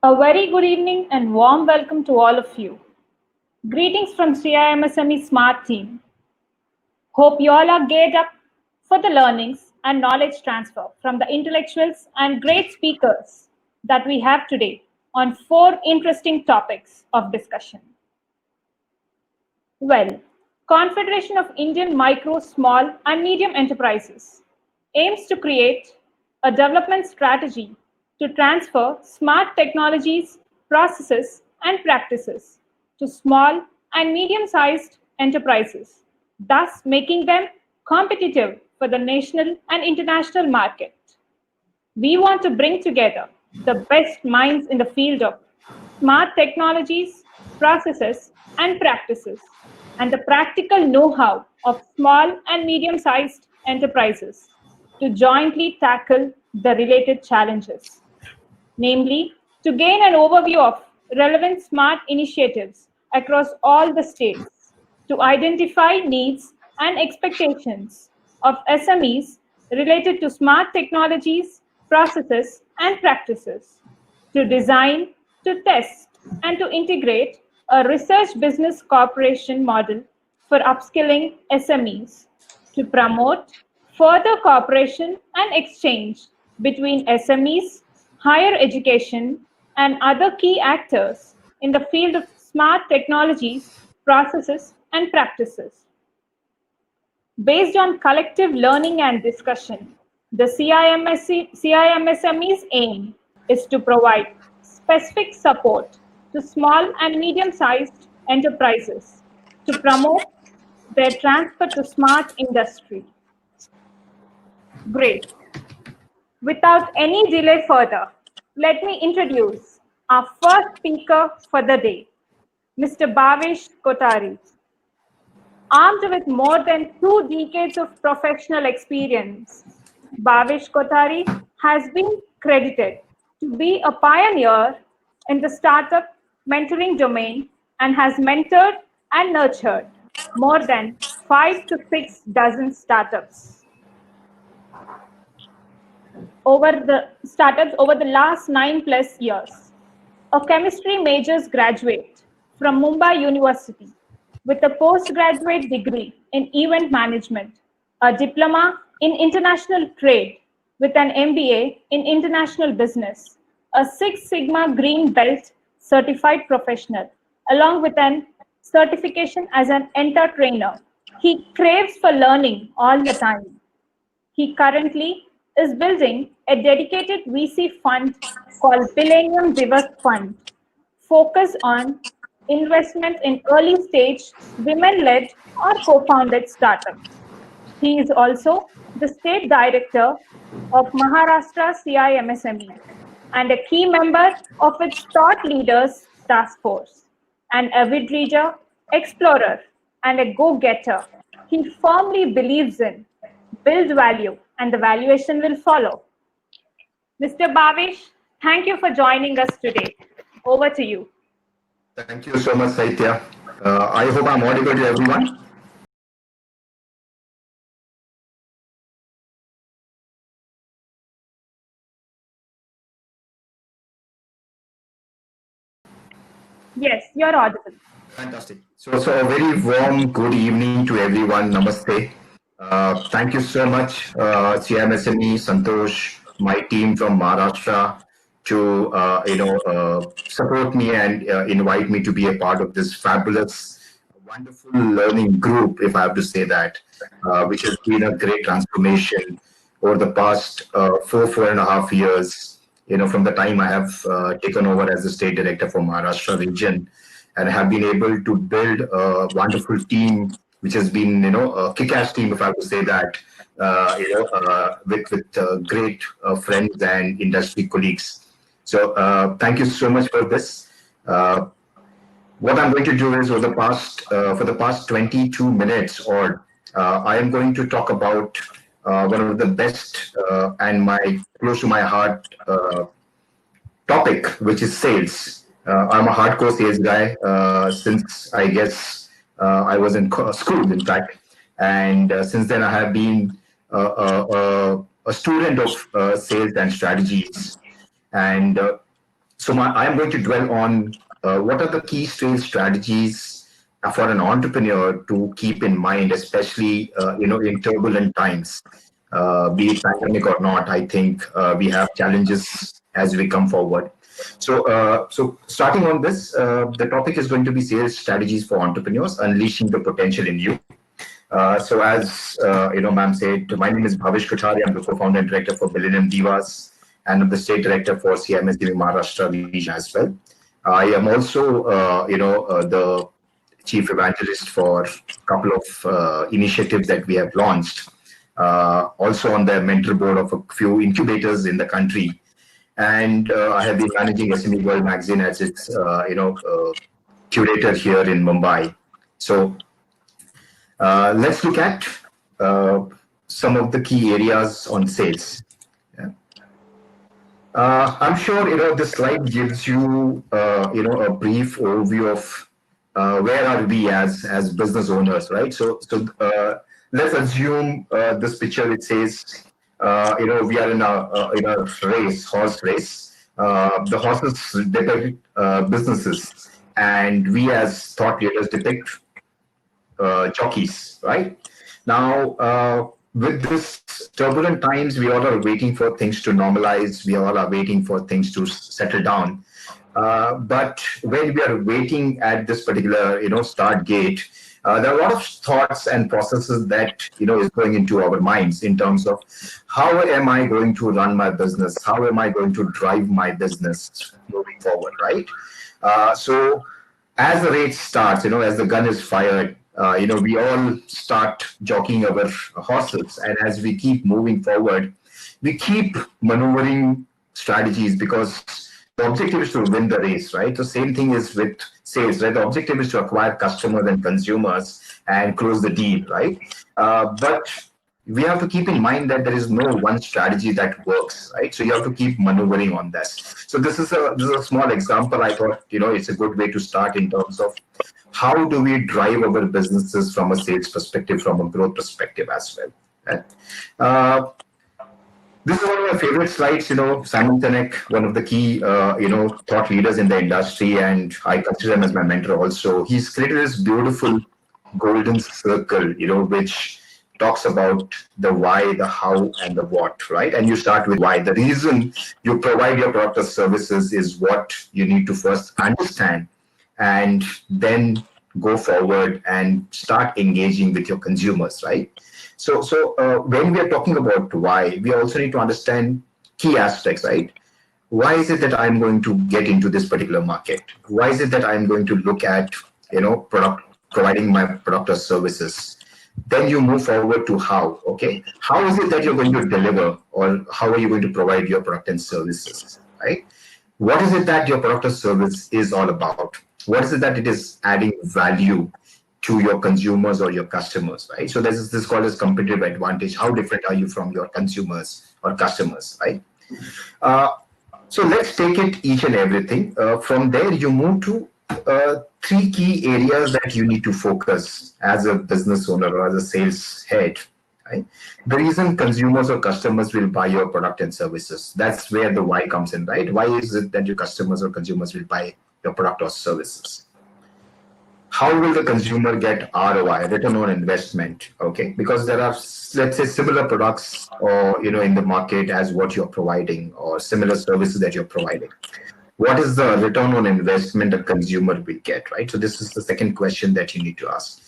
A very good evening and warm welcome to all of you. Greetings from CIMSME Smart team. Hope you all are geared up for the learnings and knowledge transfer from the intellectuals and great speakers that we have today on four interesting topics of discussion. Well, Confederation of Indian Micro, Small and Medium Enterprises aims to create a development strategy to transfer smart technologies, processes, and practices to small and medium-sized enterprises, thus making them competitive for the national and international market. We want to bring together the best minds in the field of smart technologies, processes, and practices, and the practical know-how of small and medium-sized enterprises to jointly tackle the related challenges, namely to gain an overview of relevant smart initiatives across all the states, to identify needs and expectations of SMEs related to smart technologies, processes, and practices, to design, to test, and to integrate a research business cooperation model for upskilling SMEs, to promote further cooperation and exchange between SMEs, higher education, and other key actors in the field of smart technologies, processes, and practices. Based on collective learning and discussion, the CIMSME's aim is to provide specific support to small and medium-sized enterprises to promote their transfer to smart industry. Great. Without any delay further, let me introduce our first speaker for the day, Mr. Bhavesh Kothari. Armed with more than 2 decades of professional experience, Bhavesh Kothari has been credited to be a pioneer in the startup mentoring domain and has mentored and nurtured more than 5 to 6 dozen startups over the last 9+ years. A chemistry majors graduate from Mumbai University with a postgraduate degree in event management, a diploma in international trade with an MBA in international business, a Six Sigma Green Belt certified professional, along with an certification as an enter trainer. He craves for learning all the time. He currently is building a dedicated VC fund called Millennium Divas Fund, focused on investment in early stage women-led or co-founded startups. He is also the state director of Maharashtra CIMSME and a key member of its thought leaders task force. An avid reader, explorer, and a go-getter, he firmly believes in build value and the valuation will follow. Mr. Bhavesh, thank you for joining us today. Over to you. Thank you so much, Saitya. I hope I'm audible to everyone. Yes, you're audible. Fantastic. So a very warm good evening to everyone. Namaste. Thank you so much, CMSME, Santosh, my team from Maharashtra, to support me and invite me to be a part of this fabulous, wonderful learning group, if I have to say that, which has been a great transformation over the past 4.5 years. From the time I have taken over as the state director for Maharashtra region, and have been able to build a wonderful team, which has been, a kick-ass team, if I have to say that, with great friends and industry colleagues. So thank you so much for this. What I'm going to do is, for the past 22 minutes, I am going to talk about one of the best and close to my heart topic, which is sales. I'm a hardcore sales guy since, I guess, I was in school, in fact. And since then, I have been a student of sales and strategies. And I am going to dwell on what are the key sales strategies for an entrepreneur to keep in mind, especially in turbulent times, be it pandemic or not. I think we have challenges as we come forward. So starting on this, the topic is going to be sales strategies for entrepreneurs, unleashing the potential in you. So as ma'am said, my name is Bhavish Kothari. I'm the co-founder and director for Millennium Divas, and I'm the state director for CIMSME Maharashtra region as well. I am also, the chief evangelist for a couple of initiatives that we have launched. Also on the mentor board of a few incubators in the country, and I have been managing SME World magazine as its, curator here in Mumbai. So let's look at some of the key areas on sales. Yeah. I'm sure this slide gives you a brief overview of where are we as business owners, right? So let's assume this picture. It says we are in a race, horse race. The horses depict businesses, and we as thought leaders depict jockeys, right? Now, with this turbulent times, we all are waiting for things to normalize. We all are waiting for things to settle down. But when we are waiting at this particular, start gate, there are a lot of thoughts and processes that, is going into our minds in terms of how am I going to run my business? How am I going to drive my business moving forward, right? So as the race starts, as the gun is fired, we all start jockeying our horses. And as we keep moving forward, we keep maneuvering strategies because the objective is to win the race, right? The same thing is with sales, right? The objective is to acquire customers and consumers and close the deal, right? But we have to keep in mind that there is no one strategy that works, right? So you have to keep maneuvering on this. So this is a small example. I thought, it's a good way to start in terms of how do we drive our businesses from a sales perspective, from a growth perspective as well. Right? This is one of my favorite slides. Simon Sinek, one of the key, thought leaders in the industry, and I consider him as my mentor also. He's created this beautiful golden circle, which talks about the why, the how, and the what, right? And you start with why. The reason you provide your product or services is what you need to first understand, and then go forward and start engaging with your consumers, right? So when we are talking about why, we also need to understand key aspects, right? Why is it that I'm going to get into this particular market? Why is it that I'm going to look at, providing my product or services? Then you move forward to how, okay? How is it that you're going to deliver, or how are you going to provide your product and services, right? What is it that your product or service is all about? What is it that it is adding value to your consumers or your customers, right? So this is called as competitive advantage. How different are you from your consumers or customers, right? So let's take it each and everything. From there, you move to three key areas that you need to focus as a business owner or as a sales head, right? The reason consumers or customers will buy your product and services, that's where the why comes in, right? Why is it that your customers or consumers will buy your product or services? How will the consumer get ROI, return on investment? Okay, because there are, let's say, similar products or in the market as what you're providing, or similar services that you're providing. What is the return on investment a consumer will get, right? So this is the second question that you need to ask.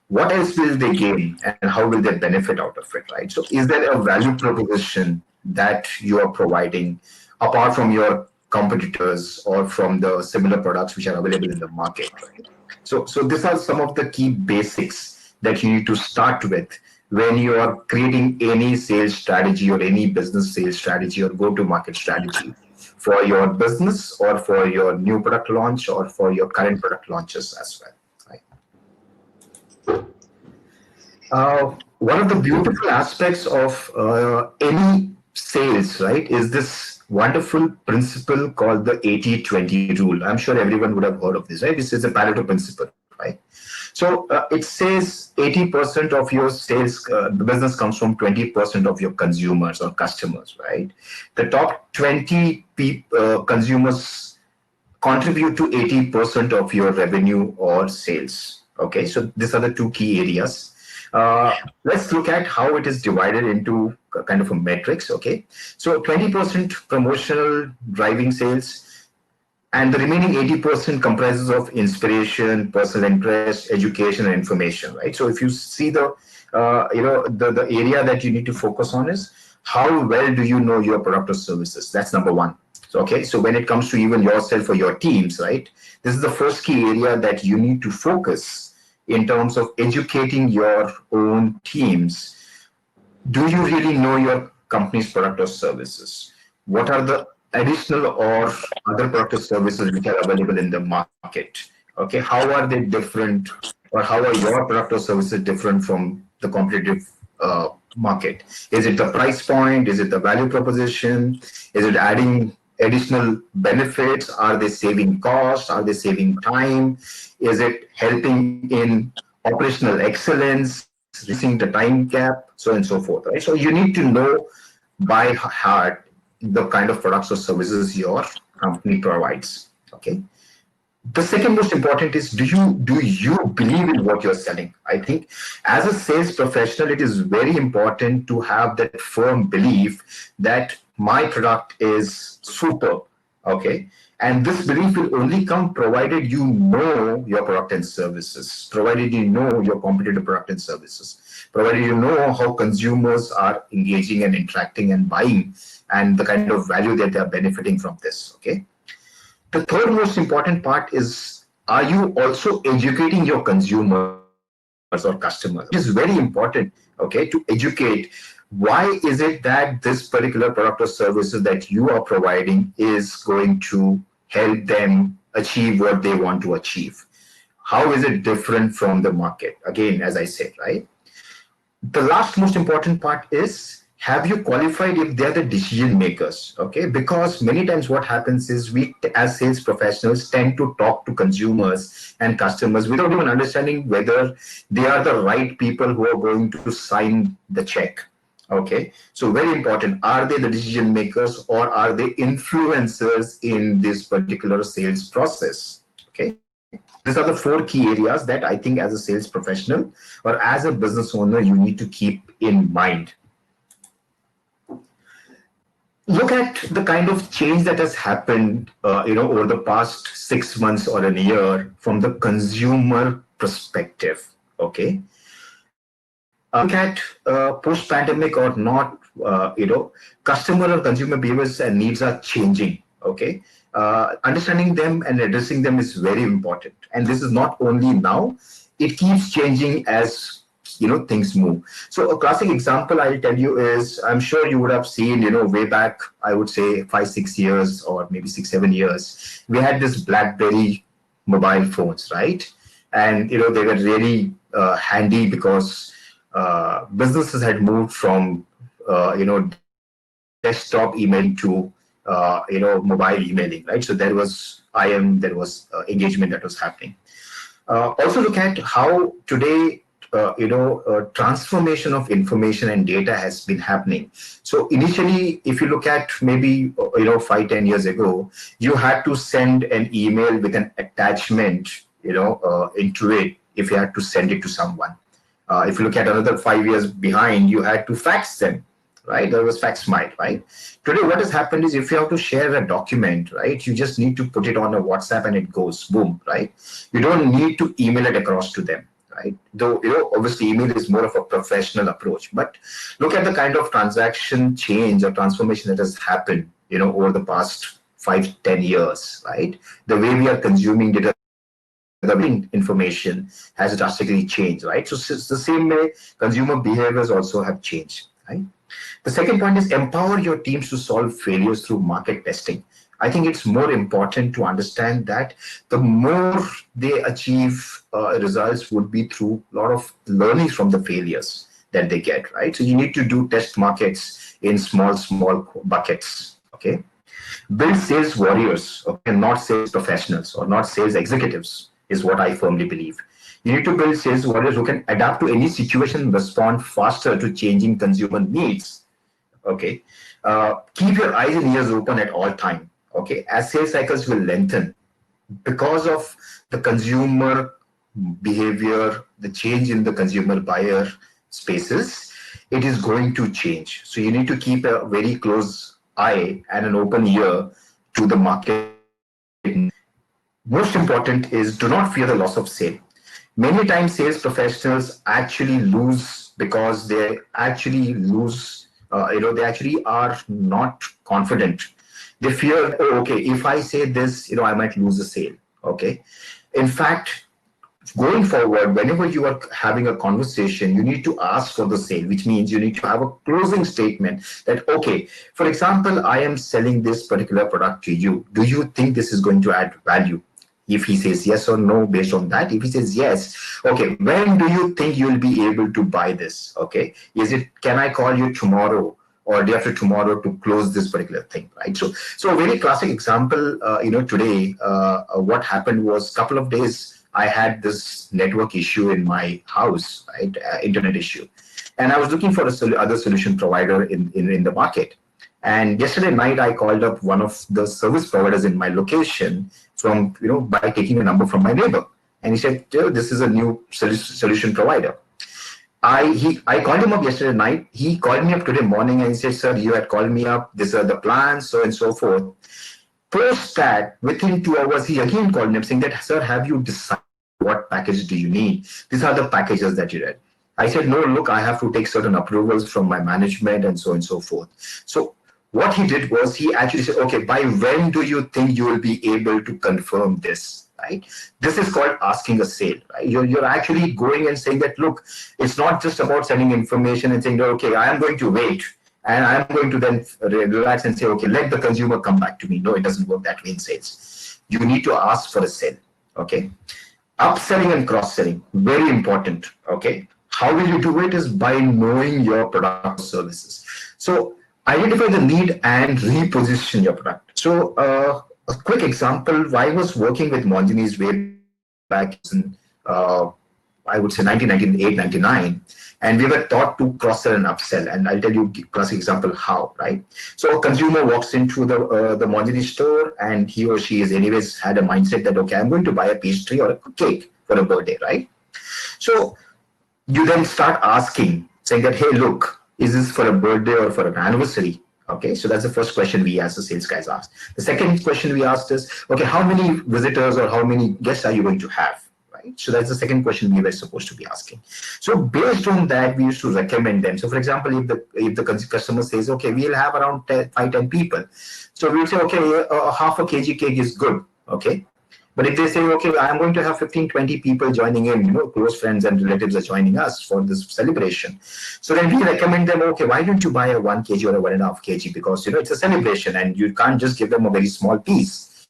What else will they gain, and how will they benefit out of it, right? So is there a value proposition that you are providing apart from your competitors or from the similar products which are available in the market, right? So these are some of the key basics that you need to start with when you are creating any sales strategy or any business sales strategy or go-to-market strategy for your business or for your new product launch or for your current product launches as well. Right? One of the beautiful aspects of any sales, right, is this wonderful principle called the 80-20 rule. I'm sure everyone would have heard of this, right? This is a Pareto principle, right? So it says 80% of your sales, the business comes from 20% of your consumers or customers, right? The top 20 consumers contribute to 80% of your revenue or sales. Okay, so these are the two key areas. Let's look at how it is divided into kind of a matrix. Okay, so 20% promotional driving sales, and the remaining 80% comprises of inspiration, personal interest, education, and information. Right. So if you see the area that you need to focus on is how well do you know your product or services. That's number one. So, okay, so when it comes to even yourself or your teams, right, this is the first key area that you need to focus in terms of educating your own teams. Do you really know your company's product or services? What are the additional or other product or services which are available in the market? Okay, how are they different, or how are your product or services different from the competitive market? Is it the price point? Is it the value proposition? Is it adding additional benefits? Are they saving costs? Are they saving time? Is it helping in operational excellence, reducing the time gap, so on and so forth, right? So you need to know by heart the kind of products or services your company provides. Okay. The second most important is, do you believe in what you're selling? I think as a sales professional, it is very important to have that firm belief that my product is super. Okay. And this belief will only come provided you know your product and services, provided you know your competitive product and services, provided you know how consumers are engaging and interacting and buying, and the kind of value that they are benefiting from this. Okay. The third most important part is, are you also educating your consumers or customers? It is very important, okay, to educate. Why is it that this particular product or services that you are providing is going to help them achieve what they want to achieve? How is it different from the market? Again, as I said, right? The last most important part is, have you qualified if they're the decision makers? Okay, because many times what happens is, we as sales professionals tend to talk to consumers and customers without even understanding whether they are the right people who are going to sign the check. Okay, so very important, are they the decision makers or are they influencers in this particular sales process? Okay, these are the four key areas that I think as a sales professional or as a business owner you need to keep in mind. Look at the kind of change that has happened, over the past 6 months or a year from the consumer perspective. Okay, look at post-pandemic or not, customer or consumer behaviors and needs are changing. Okay, understanding them and addressing them is very important, and this is not only now; it keeps changing as things move. So a classic example I'll tell you is, I'm sure you would have seen, way back, I would say 5-6 years or maybe 6-7 years, we had this BlackBerry mobile phones, right? And they were really handy because businesses had moved from desktop emailing to mobile emailing, right? So there was there was engagement that was happening. Also look at how today transformation of information and data has been happening. So initially, if you look at maybe 5-10 years ago, you had to send an email with an attachment into it if you had to send it to someone. If you look at another 5 years behind, you had to fax them, right? There was FaxMite, right? Today, what has happened is, if you have to share a document, right, you just need to put it on a WhatsApp and it goes boom, right? You don't need to email it across to them. Right? Though, obviously email is more of a professional approach, but look at the kind of transaction change or transformation that has happened, over the past 5-10 years, right? The way we are consuming data, the information has drastically changed, right? So it's the same way consumer behaviors also have changed, right? The second point is, empower your teams to solve failures through market testing. I think it's more important to understand that the more they achieve results would be through a lot of learnings from the failures that they get, right? So you need to do test markets in small buckets, okay? Build sales warriors, okay, not sales professionals or not sales executives is what I firmly believe. You need to build sales warriors who can adapt to any situation and respond faster to changing consumer needs, okay? Keep your eyes and ears open at all time. Okay, as sales cycles will lengthen, because of the consumer behavior, the change in the consumer buyer spaces, it is going to change. So you need to keep a very close eye and an open ear to the market. Most important is do not fear the loss of sale. Many times sales professionals actually lose because they actually lose, they actually are not confident. They fear, oh, okay, if I say this, I might lose the sale. Okay. In fact, going forward, whenever you are having a conversation, you need to ask for the sale, which means you need to have a closing statement that, okay, for example, I am selling this particular product to you. Do you think this is going to add value? If he says yes or no based on that, if he says yes, okay, when do you think you'll be able to buy this? Okay, can I call you tomorrow or day after tomorrow to close this particular thing, right? So a very classic example, today, what happened was a couple of days I had this network issue in my house, right? Internet issue. And I was looking for other solution provider in the market. And yesterday night, I called up one of the service providers in my location by taking a number from my neighbor. And he said, this is a new solution provider. I called him up yesterday night. He called me up today morning and he said, sir, you had called me up. These are the plans, so and so forth. Post that, within 2 hours, he again called me up saying that, sir, have you decided what package do you need? These are the packages that you read. I said, no, look, I have to take certain approvals from my management and so forth. So what he did was he actually said, okay, by when do you think you will be able to confirm this, right? This is called asking a sale, right? You're actually going and saying that, look, it's not just about sending information and saying, okay, I am going to wait. And I'm going to then relax and say, okay, let the consumer come back to me. No, it doesn't work that way in sales. You need to ask for a sale, okay? Upselling and cross-selling, very important, okay? How will you do it is by knowing your product or services. So identify the need and reposition your product. So a quick example, I was working with Monjani's way back in, I would say 1998, 99, and we were taught to cross-sell and upsell. And I'll tell you a classic example how, right? So a consumer walks into the Monjani store and he or she is anyways had a mindset that, okay, I'm going to buy a pastry or a cake for a birthday, right? So you then start asking, saying that, hey, look, is this for a birthday or for an anniversary? Okay, so that's the first question we as the sales guys asked. The second question we asked is, okay, how many visitors or how many guests are you going to have? Right? So that's the second question we were supposed to be asking. So based on that, we used to recommend them. So for example, if the customer says, okay, we'll have around 5-10 people. So we'll say, okay, half a kg cake is good. Okay. But if they say, okay, I'm going to have 15-20 people joining in, close friends and relatives are joining us for this celebration. So then we recommend them, okay, why don't you buy a 1 kg or a 1.5 kg? Because, it's a celebration and you can't just give them a very small piece.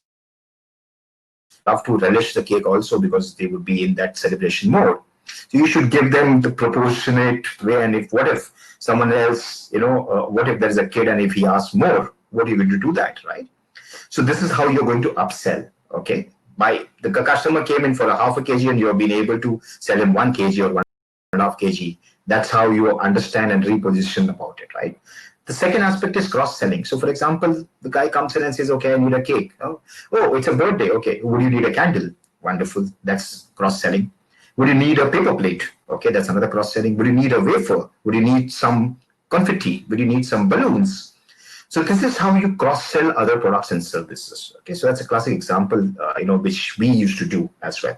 Love to relish the cake also because they would be in that celebration mode. So you should give them the proportionate way. And what if someone else, what if there's a kid and if he asks more, what are you going to do that, right? So this is how you're going to upsell, okay? By the customer came in for a half a kg and you have been able to sell him 1 kg or 1.5 kg. That's how you understand and reposition about it, right? The second aspect is cross-selling. So for example, the guy comes in and says, okay, I need a cake. Oh, it's a birthday. Okay, would you need a candle? Wonderful. That's cross-selling. Would you need a paper plate? Okay, that's another cross-selling. Would you need a wafer? Would you need some confetti? Would you need some balloons? So this is how you cross-sell other products and services. Okay, so that's a classic example, which we used to do as well.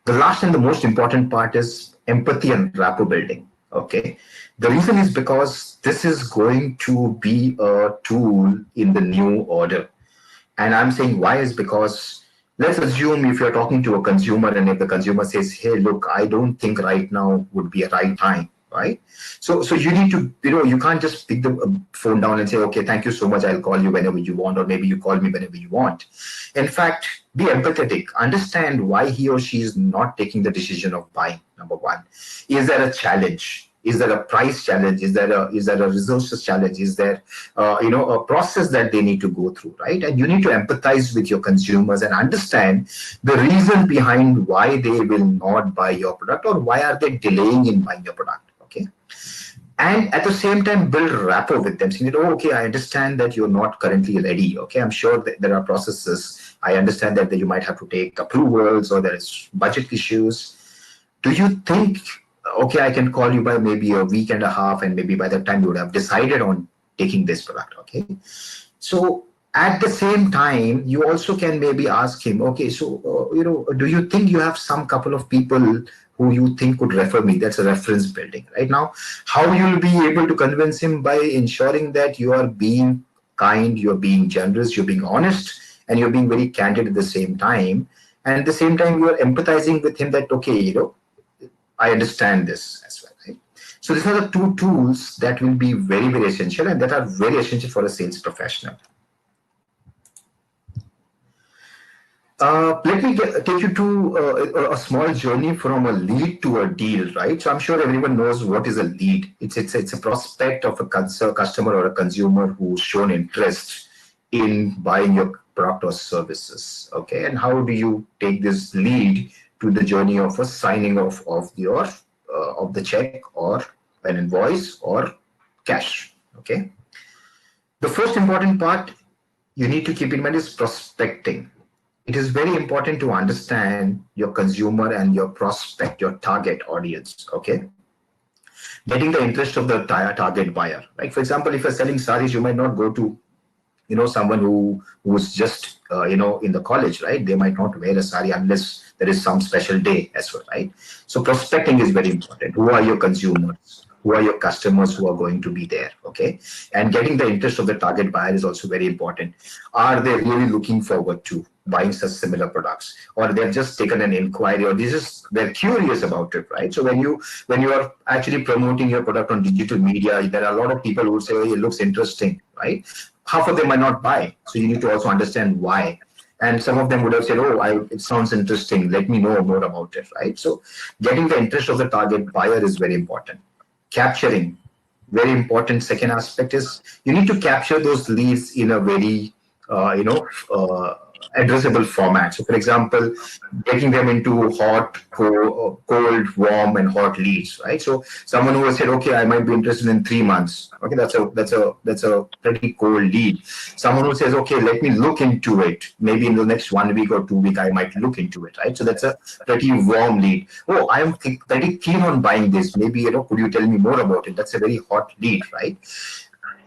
The last and the most important part is empathy and rapport building. Okay, the reason is because this is going to be a tool in the new order. And I'm saying why is because let's assume if you're talking to a consumer and if the consumer says, hey, look, I don't think right now would be a right time. Right? So you need to, you can't just pick the phone down and say, okay, thank you so much. I'll call you whenever you want, or maybe you call me whenever you want. In fact, be empathetic. Understand why he or she is not taking the decision of buying, number one. Is there a challenge? Is there a price challenge? Is there a resources challenge? Is there, a process that they need to go through, right? And you need to empathize with your consumers and understand the reason behind why they will not buy your product or why are they delaying in buying your product. Okay. and at the same time build rapport with them, saying, oh, okay, I understand that you're not currently ready. Okay, I'm sure that there are processes. I understand that you might have to take approvals or there's budget issues. Do you think, okay, I can call you by maybe a week and a half, and maybe by that time you would have decided on taking this product? Okay, so at the same time, you also can maybe ask him, okay, so do you think you have some couple of people who you think could refer me? That's a reference building. Right now, how you'll be able to convince him? By ensuring that you are being kind, you're being generous, you're being honest, and you're being very candid at the same time. And at the same time, you are empathizing with him that, okay, I understand this as well. Right? So these are the two tools that will be very, very essential, and that are very essential for a sales professional. Let me take you to a small journey from a lead to a deal, right? So I'm sure everyone knows what is a lead. It's a prospect of a customer or a consumer who's shown interest in buying your product or services. Okay, and how do you take this lead to the journey of a signing of your of the check or an invoice or cash? Okay, the first important part you need to keep in mind is prospecting. It is very important to understand your consumer and your prospect, your target audience. Okay, getting the interest of the target buyer. Like for example, if you're selling saris, you might not go to someone who's just in the college, right? They might not wear a sari unless there is some special day as well, right? So prospecting is very important. Who are your consumers? Who are your customers who are going to be there? Okay, and getting the interest of the target buyer is also very important. Are they really looking forward to buying such similar products, or they've just taken an inquiry, or they're curious about it, right? So when you are actually promoting your product on digital media, there are a lot of people who say, oh, it looks interesting, right? Half of them might not buy. So you need to also understand why. And some of them would have said, oh, it sounds interesting. Let me know more about it, right? So getting the interest of the target buyer is very important. Capturing, very important. Second aspect is you need to capture those leads in a very, addressable format. So, for example, breaking them into hot, cold, warm, and hot leads, right? So, someone who has said, "Okay, I might be interested in 3 months." Okay, that's a pretty cold lead. Someone who says, "Okay, let me look into it. Maybe in the next 1 week or 2 week, I might look into it." Right? So that's a pretty warm lead. Oh, I am pretty keen on buying this. Maybe could you tell me more about it? That's a very hot lead, right?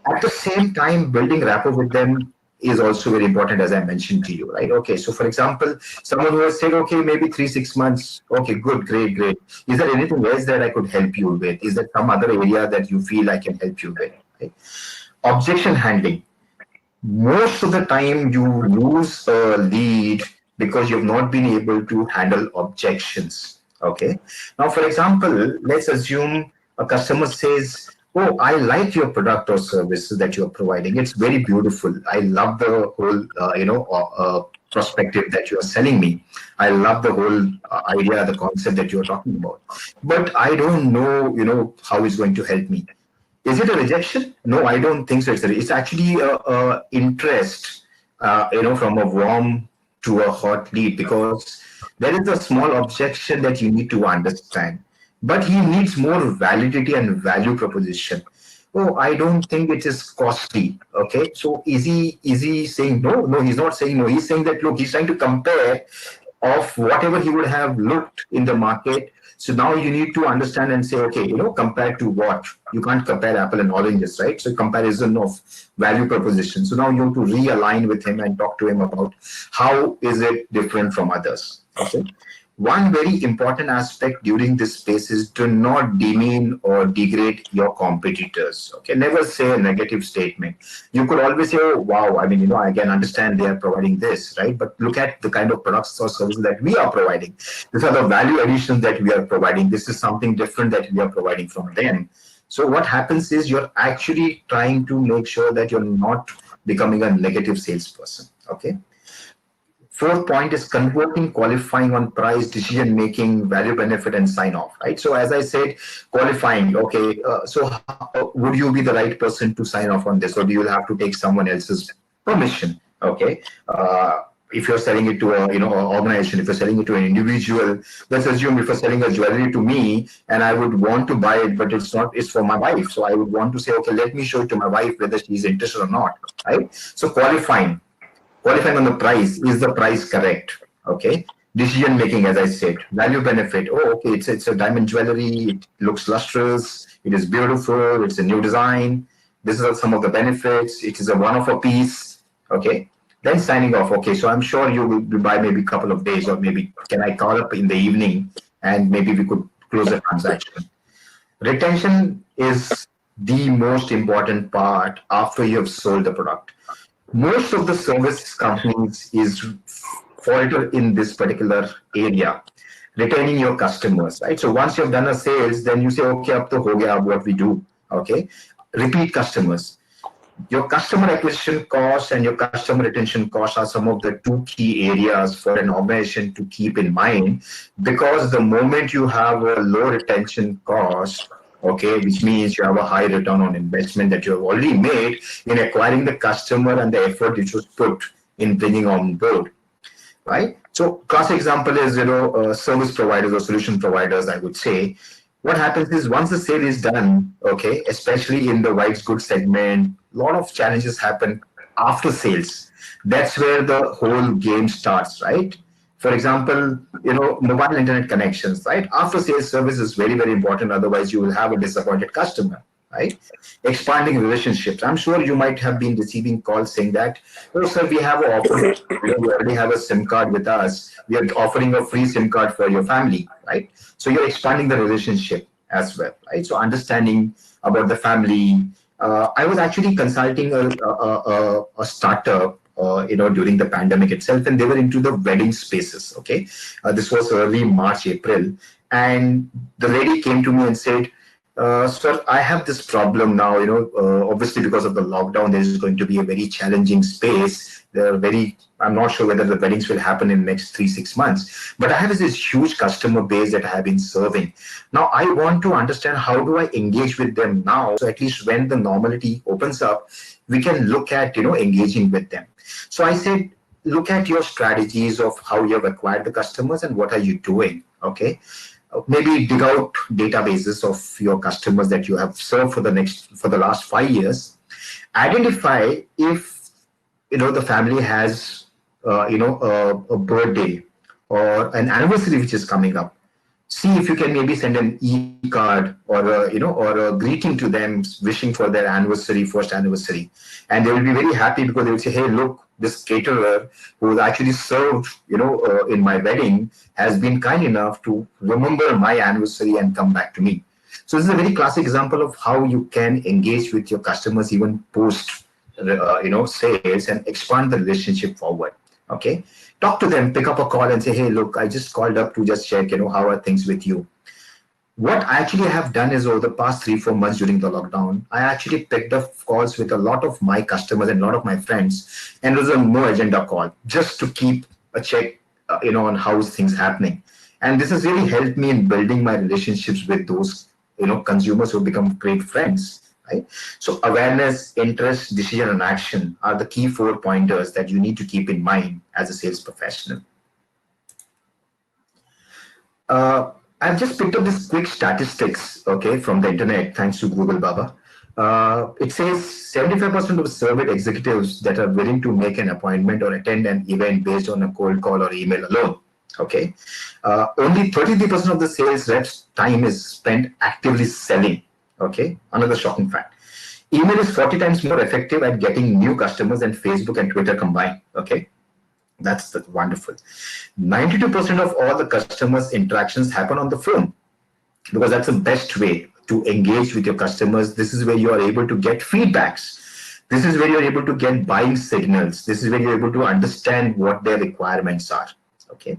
At the same time, building rapport with them is also very important, as I mentioned to you, right? Okay, so for example, someone who has said, okay, maybe 3 6 months, okay, good, great, great. Is there anything else that I could help you with? Is there some other area that you feel I can help you with? Right? Objection handling. Most of the time, you lose a lead because you've not been able to handle objections. Okay. Now, for example, let's assume a customer says, oh, I like your product or service that you're providing. It's very beautiful. I love the whole, perspective that you're selling me. I love the whole idea, the concept that you're talking about. But I don't know, how it's going to help me. Is it a rejection? No, I don't think so. It's actually a interest, from a warm to a hot lead, because there is a small objection that you need to understand. But he needs more validity and value proposition. Oh, I don't think it is costly. Okay, so is he saying no? No, he's not saying no. He's saying that look, he's trying to compare of whatever he would have looked in the market. So now you need to understand and say, okay, compared to what? You can't compare apple and oranges, right? So comparison of value proposition. So now you have to realign with him and talk to him about how is it different from others. Okay. One very important aspect during this space is do not demean or degrade your competitors. Okay, never say a negative statement. You could always say, "Oh, wow! I mean, I can understand they are providing this, right? But look at the kind of products or services that we are providing. These are the value additions that we are providing. This is something different that we are providing from them." So what happens is you're actually trying to make sure that you're not becoming a negative salesperson. Okay. Fourth point is converting, qualifying on price, decision making, value, benefit, and sign off. Right. So as I said, qualifying. Okay. Would you be the right person to sign off on this, or do you have to take someone else's permission? Okay. if you're selling it to a, an organization, if you're selling it to an individual, let's assume if you're selling a jewelry to me and I would want to buy it, but it's not, it's for my wife. So I would want to say, okay, let me show it to my wife whether she's interested or not, right? So qualifying on the price, is the price correct? Okay. Decision making, as I said, value benefit. Oh, okay, it's a diamond jewelry. It looks lustrous. It is beautiful. It's a new design. This is some of the benefits. It is a one-off a piece. Okay. Then signing off. Okay, so I'm sure you will buy maybe a couple of days, or maybe can I call up in the evening and maybe we could close the transaction. Retention is the most important part after you have sold the product. Most of the service companies is falter in this particular area, retaining your customers, right? So once you've done a sales, then you say, okay, up to ho gaya, what we do, okay? Repeat customers. Your customer acquisition costs and your customer retention costs are some of the two key areas for an organization to keep in mind, because the moment you have a low retention cost, okay, which means you have a high return on investment that you have already made in acquiring the customer and the effort which was put in bringing on board, right? So classic example is, service providers or solution providers, I would say. What happens is once the sale is done, okay, especially in the white goods segment, a lot of challenges happen after sales. That's where the whole game starts, right? For example, mobile internet connections, right? After sales service is very, very important. Otherwise, you will have a disappointed customer, right? Expanding relationships. I'm sure you might have been receiving calls saying that, oh, sir, we have an offer. We already have a SIM card with us. We are offering a free SIM card for your family, right? So you're expanding the relationship as well, right? So understanding about the family. I was actually consulting a startup, during the pandemic itself, and they were into the wedding spaces. Okay, this was early March, April, and the lady came to me and said, "Sir, I have this problem now. Obviously because of the lockdown, there is going to be a very challenging space. I'm not sure whether the weddings will happen in the next 3-6 months. But I have this huge customer base that I have been serving. Now I want to understand how do I engage with them now, so at least when the normality opens up, we can look at engaging with them." So I said, look at your strategies of how you have acquired the customers and what are you doing. Okay. Maybe dig out databases of your customers that you have served for the last 5 years. Identify if the family has a birthday or an anniversary which is coming up. See if you can maybe send an e-card or a greeting to them, wishing for their first anniversary, and they will be very happy because they will say, "Hey, look, this caterer who actually served in my wedding has been kind enough to remember my anniversary and come back to me." So this is a very classic example of how you can engage with your customers even post sales and expand the relationship forward. Okay, talk to them, pick up a call and say, "Hey, look, I just called up to just check, how are things with you." What I actually have done is over the past 3-4 months during the lockdown, I actually picked up calls with a lot of my customers and a lot of my friends, and it was a no agenda call just to keep a check, on how things happening. And this has really helped me in building my relationships with those, consumers who become great friends. Right? So awareness, interest, decision, and action are the key 4 pointers that you need to keep in mind as a sales professional. I've just picked up this quick statistics, okay, from the internet, thanks to Google Baba. It says 75% of surveyed executives that are willing to make an appointment or attend an event based on a cold call or email alone. Okay, only 33% of the sales reps' time is spent actively selling. Okay, another shocking fact. Email is 40 times more effective at getting new customers than Facebook and Twitter combined. Okay, that's wonderful. 92% of all the customers' interactions happen on the phone, because that's the best way to engage with your customers. This is where you are able to get feedbacks. This is where you're able to get buying signals. This is where you're able to understand what their requirements are. Okay.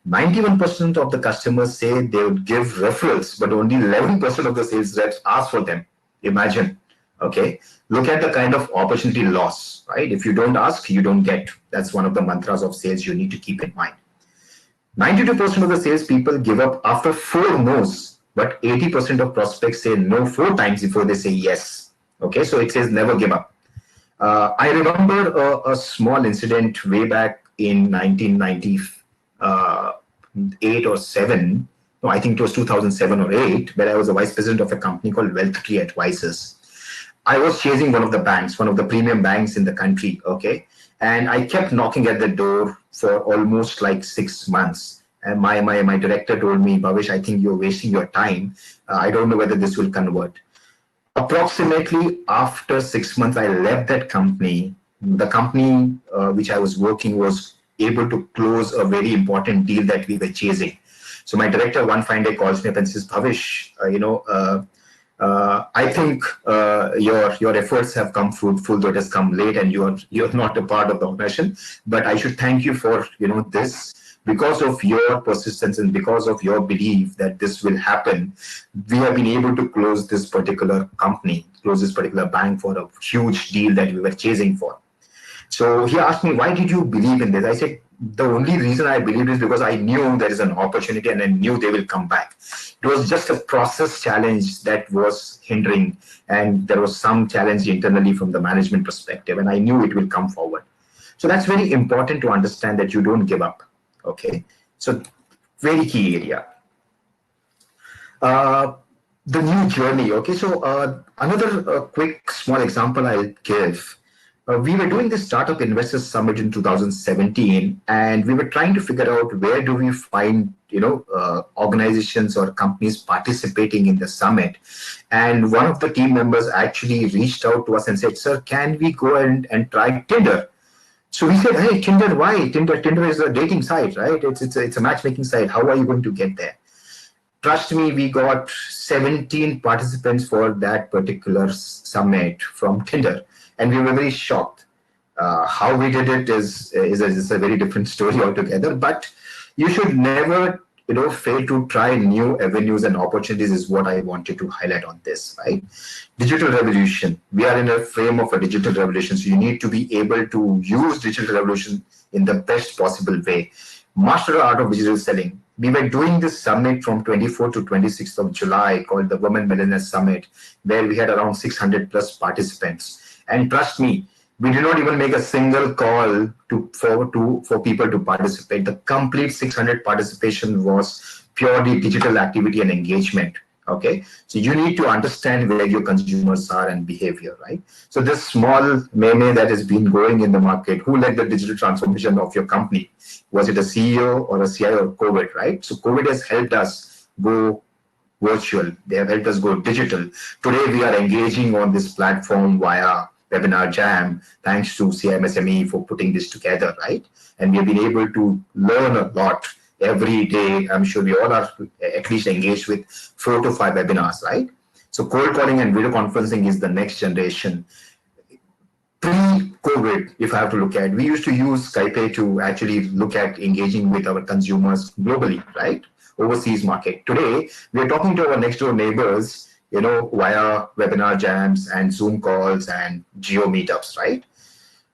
91% of the customers say they would give referrals, but only 11% of the sales reps ask for them. Imagine, okay? Look at the kind of opportunity loss, right? If you don't ask, you don't get. That's one of the mantras of sales you need to keep in mind. 92% of the salespeople give up after 4 no's, but 80% of prospects say no 4 times before they say yes. Okay, so it says never give up. I remember a small incident way back in 1998 or 7. No, I think it was 2007 or 8, where I was the vice president of a company called Wealth Tree Advisors. I was chasing one of the banks, one of the premium banks in the country, okay? And I kept knocking at the door for almost like 6 months. And my director told me, Bhavish, I think you're wasting your time. I don't know whether this will convert. Approximately after 6 months, I left that company. The company which I was working was able to close a very important deal that we were chasing. So my director one fine day calls me up and says, Bhavish, I think your efforts have come fruitful, though it has come late, and you're not a part of the organization. But I should thank you for this. Because of your persistence and because of your belief that this will happen, we have been able to close this particular company, close this particular bank for a huge deal that we were chasing for. So he asked me, why did you believe in this? I said, the only reason I believed is because I knew there is an opportunity and I knew they will come back. It was just a process challenge that was hindering, and there was some challenge internally from the management perspective, and I knew it will come forward. So that's very important to understand, that you don't give up. Okay, so very key area. The new journey. Okay, so another quick small example I'll give. We were doing this Startup Investors Summit in 2017, and we were trying to figure out where do we find organizations or companies participating in the summit. And one of the team members actually reached out to us and said, "Sir, can we go and try Tinder?" So we said, "Hey, Tinder, why? Tinder is a dating site, right? It's a matchmaking site. How are you going to get there?" Trust me, we got 17 participants for that particular summit from Tinder, and we were very shocked. How we did it is a very different story altogether. But you should never fail to try new avenues and opportunities, is what I wanted to highlight on this, right? Digital revolution. We are in a frame of a digital revolution, so you need to be able to use digital revolution in the best possible way. Master the art of digital selling. We were doing this summit from 24th to 26th of July called the Women Millionaires Summit, where we had around 600 plus participants. And trust me, we did not even make a single call for people to participate. The complete 600 participation was purely digital activity and engagement. Okay, so you need to understand where your consumers are and behavior, right? So this small meme that has been going in the market, who led the digital transformation of your company? Was it a CEO or a CIO or COVID, right? So COVID has helped us go virtual. They have helped us go digital. Today, we are engaging on this platform via Webinar Jam, thanks to CIMSME for putting this together, right? And we have been able to learn a lot every day. I'm sure we all are at least engaged with 4 to 5 webinars, right? So cold calling and video conferencing is the next generation. Pre-COVID, if I have to look at, we used to use Skype to actually look at engaging with our consumers globally, right? Overseas market. Today, we are talking to our next door neighbors, via webinar jams and Zoom calls and geo meetups, right?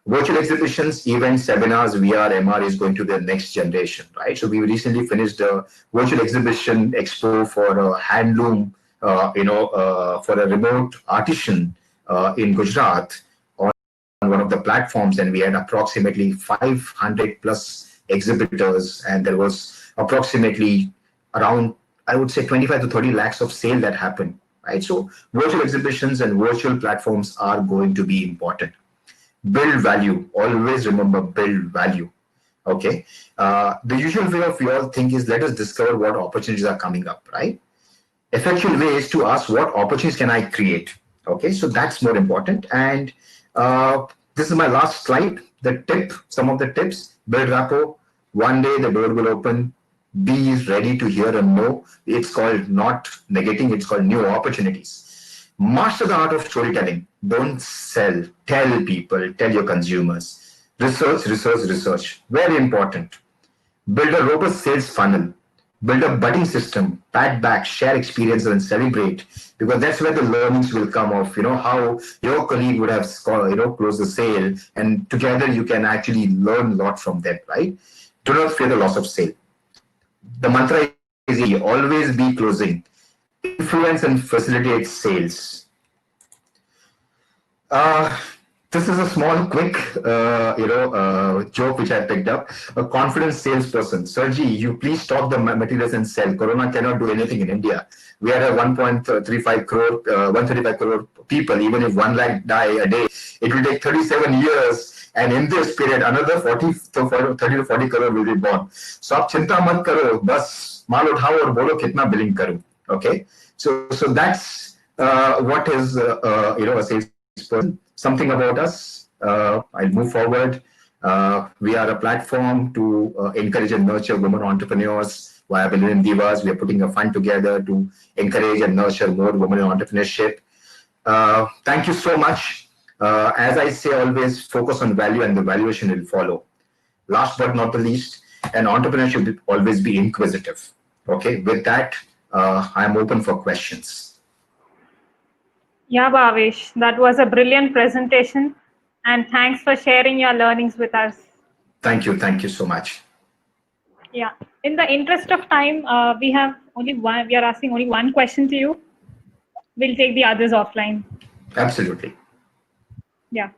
Virtual exhibitions, events, seminars, VR, MR is going to the next generation, right? So we recently finished a virtual exhibition expo for a handloom, for a remote artisan in Gujarat on one of the platforms, and we had approximately 500 plus exhibitors, and there was approximately around, I would say, 25 to 30 lakhs of sale that happened, right? So virtual exhibitions and virtual platforms are going to be important. Build value. Always remember, build value. Okay. The usual way of you all think is, let us discover what opportunities are coming up, right? Effectual way is to ask, what opportunities can I create? Okay, so that's more important. And this is my last slide. Some of the tips: build rapport. One day the door will open. Be ready to hear and know. It's called not negating, it's called new opportunities. Master the art of storytelling. Don't sell. Tell people, tell your consumers. Research, research, research. Very important. Build a robust sales funnel. Build a budding system. Pat back, share experiences, and celebrate. Because that's where the learnings will come of, how your colleague would have closed the sale. And together you can actually learn a lot from them, right? Do not fear the loss of sale. The mantra is easy. Always be closing. Influence and facilitate sales. This is a small, quick, joke which I picked up. A confident salesperson. Sergi, you please stock the materials and sell. Corona cannot do anything in India. We are at 1.35 crore, 135 crore people. Even if 1 lakh die a day, it will take 37 years. And in this period, another 30 to 40 crore will be born. So आप चिंता मत करो, बस माल उठाओ और बोलो कितना billing करूं. Okay. So that's what is a salesperson. Something about us. I'll move forward. We are a platform to encourage and nurture women entrepreneurs via Billion Divas. We are putting a fund together to encourage and nurture more women in entrepreneurship. Thank you so much. As I say always, focus on value and the valuation will follow. Last but not the least, an entrepreneur should always be inquisitive. Okay, with that, I'm open for questions. Yeah, Bhavesh, that was a brilliant presentation, and thanks for sharing your learnings with us. Thank you so much. Yeah, in the interest of time, we have only one. We are asking only one question to you. We'll take the others offline. Absolutely. Yeah.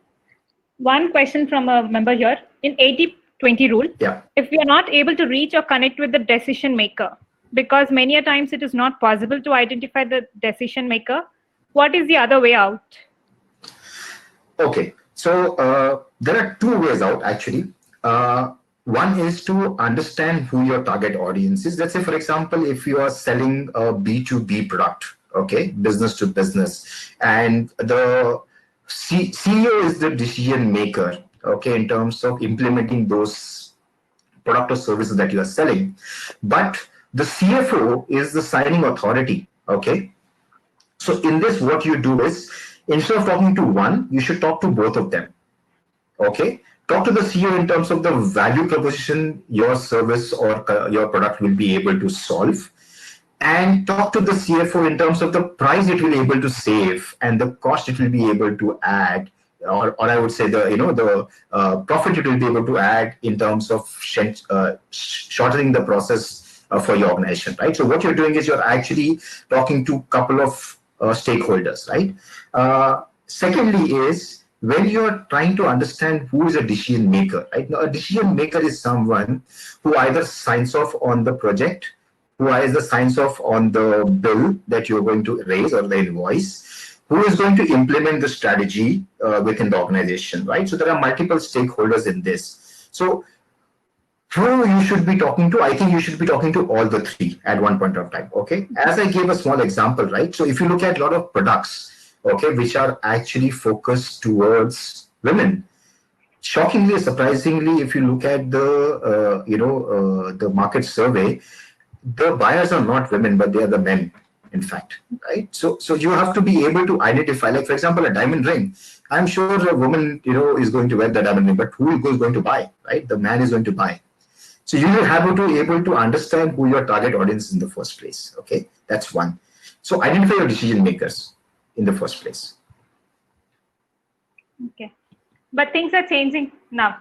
One question from a member here. In 80-20 rule, if we are not able to reach or connect with the decision maker, because many a times it is not possible to identify the decision maker, what is the other way out? Okay, so there are two ways out actually. One is to understand who your target audience is. Let's say, for example, if you are selling a B2B product, okay, business to business, and the CEO is the decision maker, okay, in terms of implementing those product or services that you are selling, but the CFO is the signing authority, okay. So in this, what you do is, instead of talking to one, you should talk to both of them. Okay, talk to the CEO in terms of the value proposition your service or your product will be able to solve, and talk to the CFO in terms of the price it will be able to save and the cost it will be able to add, or I would say the profit it will be able to add in terms of shortening the process for your organization, right? So what you're doing is you're actually talking to a couple of stakeholders, right? Secondly is when you're trying to understand who is a decision maker, right? Now, a decision maker is someone who either signs off on the project, who has the signs off on the bill that you're going to raise or the invoice, who is going to implement the strategy within the organization, right? So there are multiple stakeholders in this. So who you should be talking to, I think you should be talking to all the three at one point of time, okay? As I gave a small example, right? So if you look at a lot of products, okay, which are actually focused towards women, shockingly or surprisingly, if you look at the, the market survey, the buyers are not women, but they are the men, in fact, right? So you have to be able to identify, like, for example, a diamond ring. I'm sure a woman, is going to wear the diamond ring, but who is going to buy, right? The man is going to buy. So you will have to be able to understand who your target audience is in the first place. Okay, that's one. So identify your decision makers in the first place. Okay, but things are changing now.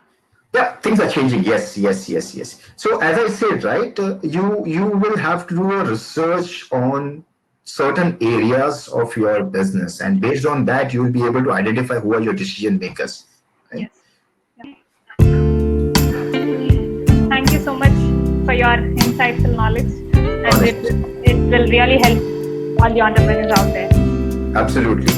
Yeah, things are changing. Yes. So as I said, right, you will have to do a research on certain areas of your business, and based on that, you will be able to identify who are your decision makers. Right? Yes. Thank you so much for your insightful knowledge, and it will really help all the entrepreneurs out there. Absolutely.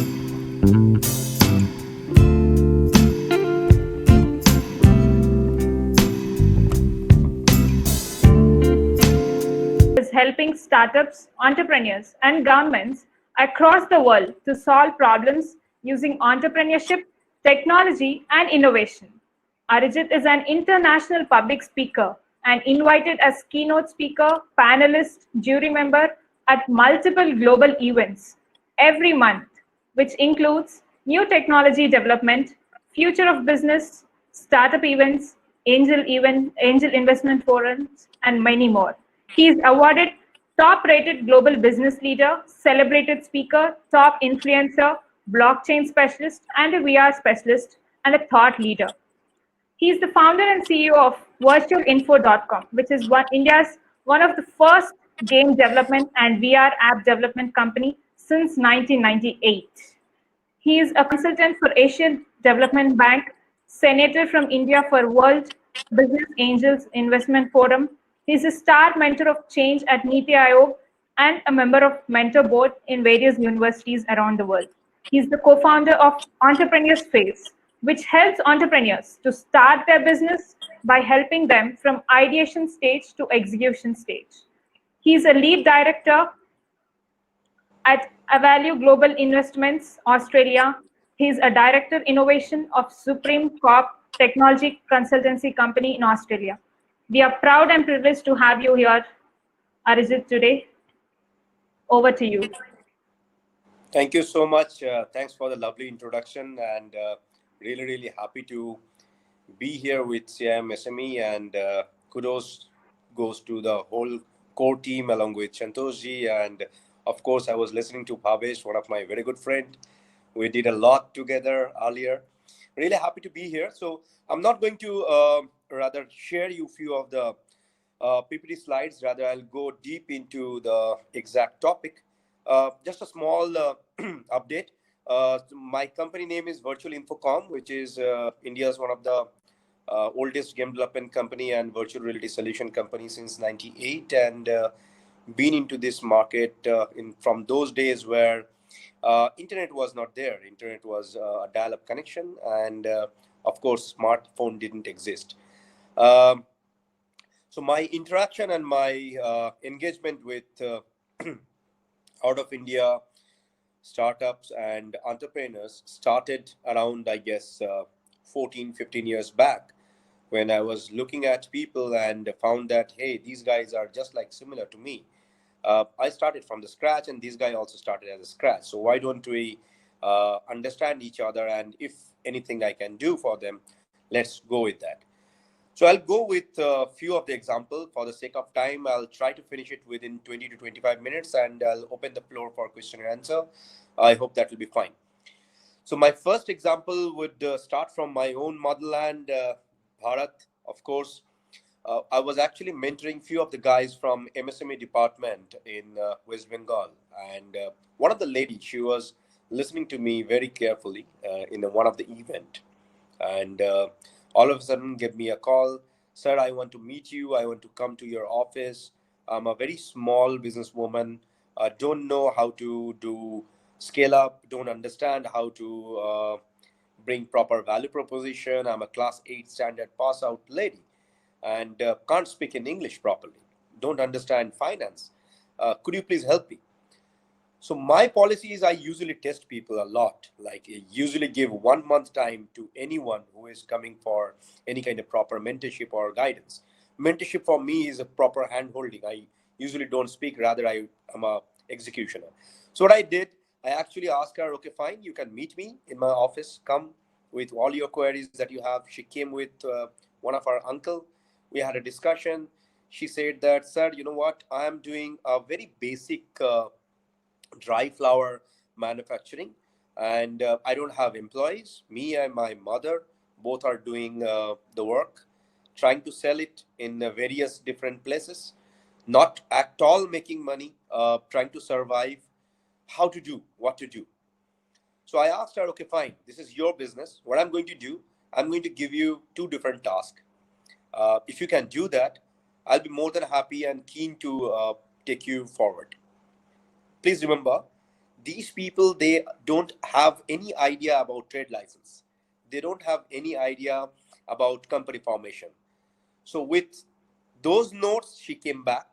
Is helping startups, entrepreneurs, and governments across the world to solve problems using entrepreneurship, technology, and innovation. Arijit is an international public speaker and invited as keynote speaker, panelist, jury member at multiple global events every month, which includes new technology development, future of business, startup events, angel investment forums, and many more. He is awarded top-rated global business leader, celebrated speaker, top influencer, blockchain specialist, and a VR specialist, and a thought leader. He is the founder and CEO of virtualinfo.com, which is India's one of the first game development and VR app development company since 1998. He is a consultant for Asian Development Bank, Senator from India for World Business Angels Investment Forum. He's a star mentor of change at Niti Aayog and a member of mentor board in various universities around the world. He's the co-founder of Entrepreneurs Phase, which helps entrepreneurs to start their business by helping them from ideation stage to execution stage. He's a lead director at Avalue Global Investments, Australia. He's a director innovation of Supreme Corp technology consultancy company in Australia. We are proud and privileged to have you here, Arijit, today. Over to you. Thank you so much. Thanks for the lovely introduction, and really happy to be here with CIMSME, and kudos goes to the whole core team along with Santoshji, and of course I was listening to Bhavesh, one of my very good friend. We did a lot together earlier. Really happy to be here. So I'm not going to rather share you few of the PPT slides. Rather, I'll go deep into the exact topic. Just a small update. My company name is Virtual Infocom, which is India's one of the oldest game development company and virtual reality solution company since '98, and been into this market from those days where internet was not there. Internet was a dial-up connection, and of course, smartphone didn't exist. So my interaction and my engagement with out of India startups and entrepreneurs started around, I guess, 14, 15 years back, when I was looking at people and found that, hey, these guys are just like similar to me. I started from the scratch, and this guy also started as a scratch. So why don't we understand each other? And if anything I can do for them, let's go with that. So I'll go with a few of the examples. For the sake of time, I'll try to finish it within 20 to 25 minutes, and I'll open the floor for question and answer. I hope that will be fine. So my first example would start from my own motherland, Bharat. Of course, I was actually mentoring few of the guys from MSME department in West Bengal. And one of the ladies, she was listening to me very carefully in one of the event. And all of a sudden gave me a call. Sir, I want to meet you. I want to come to your office. I'm a very small businesswoman. I don't know how to do scale up. Don't understand how to bring proper value proposition. I'm a class 8 standard pass out lady, and can't speak in English properly. Don't understand finance. Could you please help me? So my policy is I usually test people a lot. Like I usually give 1 month time to anyone who is coming for any kind of proper mentorship or guidance. Mentorship for me is a proper hand holding. I usually don't speak, rather I am a executioner. So what I did, I actually asked her, okay, fine, you can meet me in my office. Come with all your queries that you have. She came with one of our uncle. We had a discussion. She said that, sir, you know what? I am doing a very basic dry flower manufacturing, and I don't have employees. Me and my mother both are doing the work, trying to sell it in various different places, not at all making money, trying to survive. How to do, what to do. So I asked her, okay, fine, this is your business. What I'm going to do, I'm going to give you 2 different tasks. If you can do that, I'll be more than happy and keen to take you forward. Please remember, these people, they don't have any idea about trade license. They don't have any idea about company formation. So with those notes, she came back,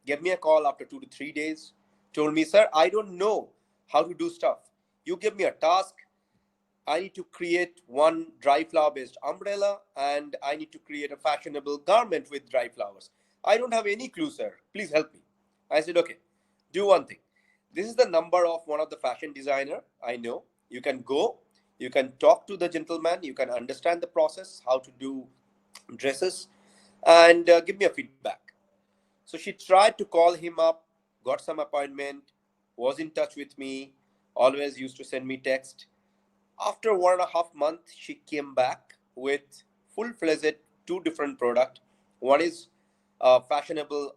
gave me a call after 2 to 3 days, told me, sir, I don't know how to do stuff. You give me a task. I need to create one dry flower based umbrella, and I need to create a fashionable garment with dry flowers. I don't have any clue, sir. Please help me. I said, okay, do one thing. This is the number of one of the fashion designer I know. You can go, you can talk to the gentleman, you can understand the process, how to do dresses, and give me a feedback. So she tried to call him up, got some appointment, was in touch with me, always used to send me text. After 1.5 months, she came back with full-fledged 2 different products. One is a fashionable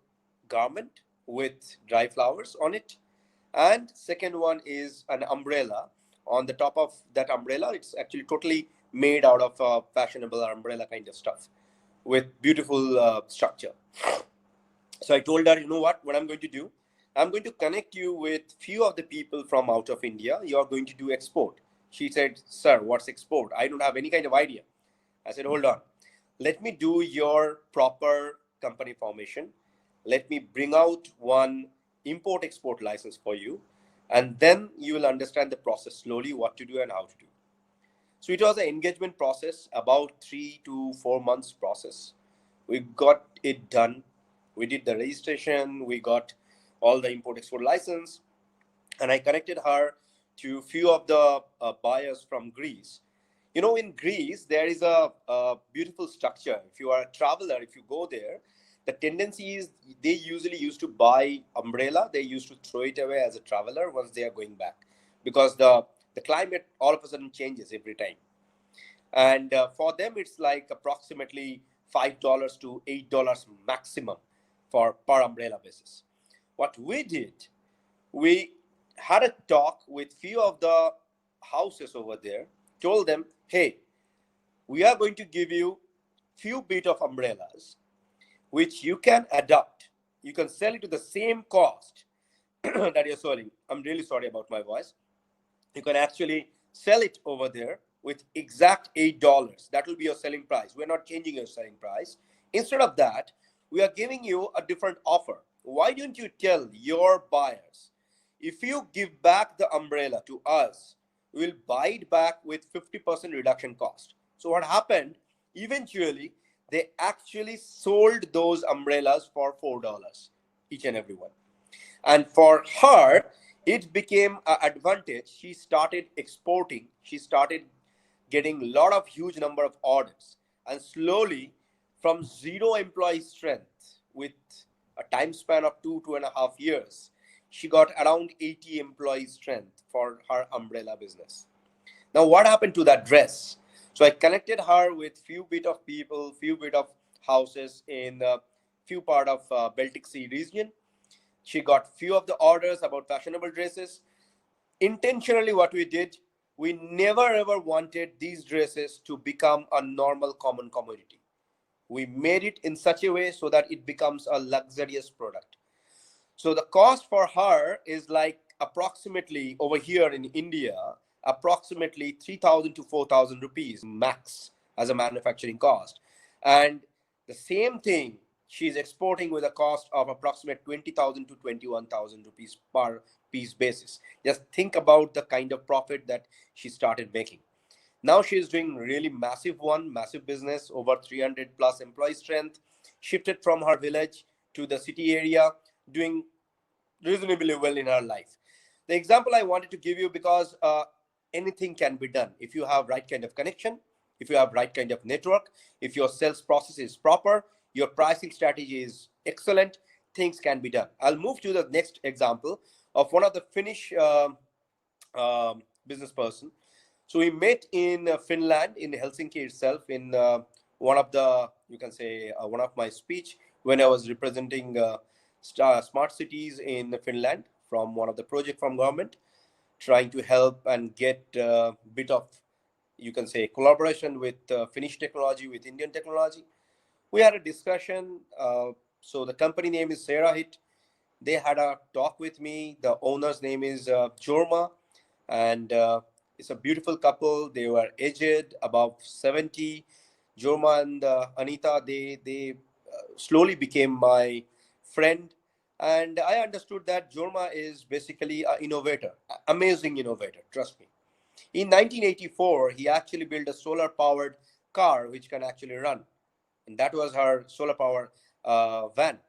garment with dry flowers on it, and second one is an umbrella. On the top of that umbrella, it's actually totally made out of fashionable umbrella kind of stuff with beautiful structure. So I told her, you know what I'm going to do? I'm going to connect you with few of the people from out of India. You are going to do export. She said, sir, what's export? I don't have any kind of idea. I said, hold on. Let me do your proper company formation. Let me bring out one import-export license for you. And then you will understand the process slowly, what to do and how to do. So it was an engagement process, about 3 to 4 months process. We got it done. We did the registration. We got all the import-export license. And I connected her to few of the buyers from Greece. You know, in Greece, there is a beautiful structure. If you are a traveler, if you go there, the tendency is they usually used to buy umbrella. They used to throw it away as a traveler once they are going back, because the climate all of a sudden changes every time. And for them, it's like approximately $5 to $8 maximum for per umbrella basis. What we did, we had a talk with few of the houses over there, told them, hey, we are going to give you few bit of umbrellas which you can adopt. You can sell it to the same cost that you're selling. I'm really sorry about my voice. You can actually sell it over there with exact $8. That will be your selling price. We're not changing your selling price. Instead of that, we are giving you a different offer. Why don't you tell your buyers, if you give back the umbrella to us, we'll buy it back with 50% reduction cost. So what happened, eventually, they actually sold those umbrellas for $4, each and every one. And for her, it became an advantage. She started exporting. She started getting a lot of huge number of orders. And slowly, from 0 employee strength with a time span of 2.5 years, she got around 80 employee strength for her umbrella business. Now, what happened to that dress? So I connected her with few bit of people, few bit of houses in few part of Baltic Sea region. She got few of the orders about fashionable dresses. Intentionally, what we did, we never ever wanted these dresses to become a normal common commodity. We made it in such a way so that it becomes a luxurious product. So the cost for her is like approximately over here in India, approximately 3,000 to 4,000 rupees max as a manufacturing cost. And the same thing she's exporting with a cost of approximately 20,000 to 21,000 rupees per piece basis. Just think about the kind of profit that she started making. Now she's doing really massive business, over 300 plus employee strength, shifted from her village to the city area, doing reasonably well in her life. The example I wanted to give you, because anything can be done if you have right kind of connection, if you have right kind of network, if your sales process is proper, your pricing strategy is excellent, things can be done. I'll move to the next example of one of the Finnish business person. So we met in Finland, in Helsinki itself, in one of the, you can say, one of my speech when I was representing smart cities in Finland from one of the project from government, trying to help and get a bit of, you can say, collaboration with Finnish technology, with Indian technology. We had a discussion. So the company name is CEIIIE. They had a talk with me. The owner's name is Jorma, and it's a beautiful couple. They were aged, above 70. Jorma and Anita, they slowly became my friend. And I understood that Jorma is basically an innovator, amazing innovator, trust me. In 1984, he actually built a solar-powered car which can actually run. And that was her solar power van.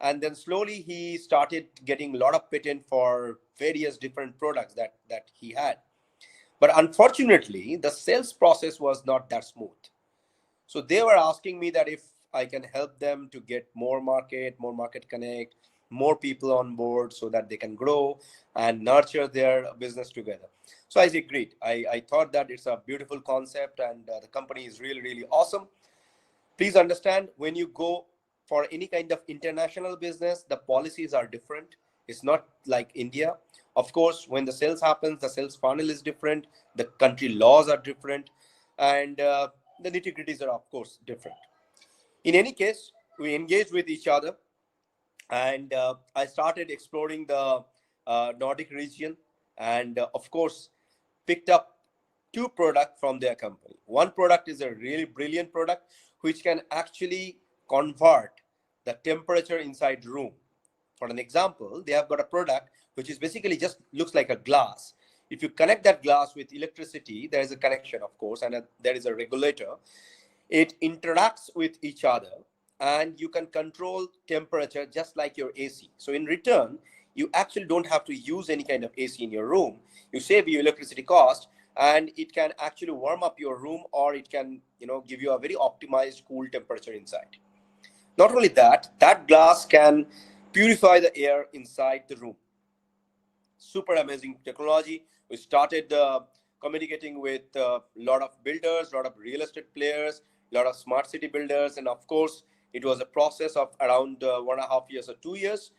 And then slowly he started getting a lot of patent for various different products that he had. But unfortunately, the sales process was not that smooth. So they were asking me that if I can help them to get more market connect, more people on board so that they can grow and nurture their business together. So I agreed. I thought that it's a beautiful concept, and the company is really, really awesome. Please understand, when you go for any kind of international business, the policies are different. It's not like India. Of course, when the sales happens, the sales funnel is different. The country laws are different. and the nitty-gritties are of course different. In any case, we engaged with each other, and I started exploring the Nordic region, and of course picked up two products from their company. One product is a really brilliant product which can actually convert the temperature inside room. For an example, they have got a product which is basically just looks like a glass. If you connect that glass with electricity, there is a connection, of course, and there is a regulator. It interacts with each other, and you can control temperature just like your AC. So in return, you actually don't have to use any kind of AC in your room. You save your electricity cost, and it can actually warm up your room, or it can, give you a very optimized cool temperature inside. Not only that, that glass can purify the air inside the room. Super amazing technology. We started communicating with a lot of builders, a lot of real estate players, a lot of smart city builders, and of course, it was a process of around 1.5 years or 2 years,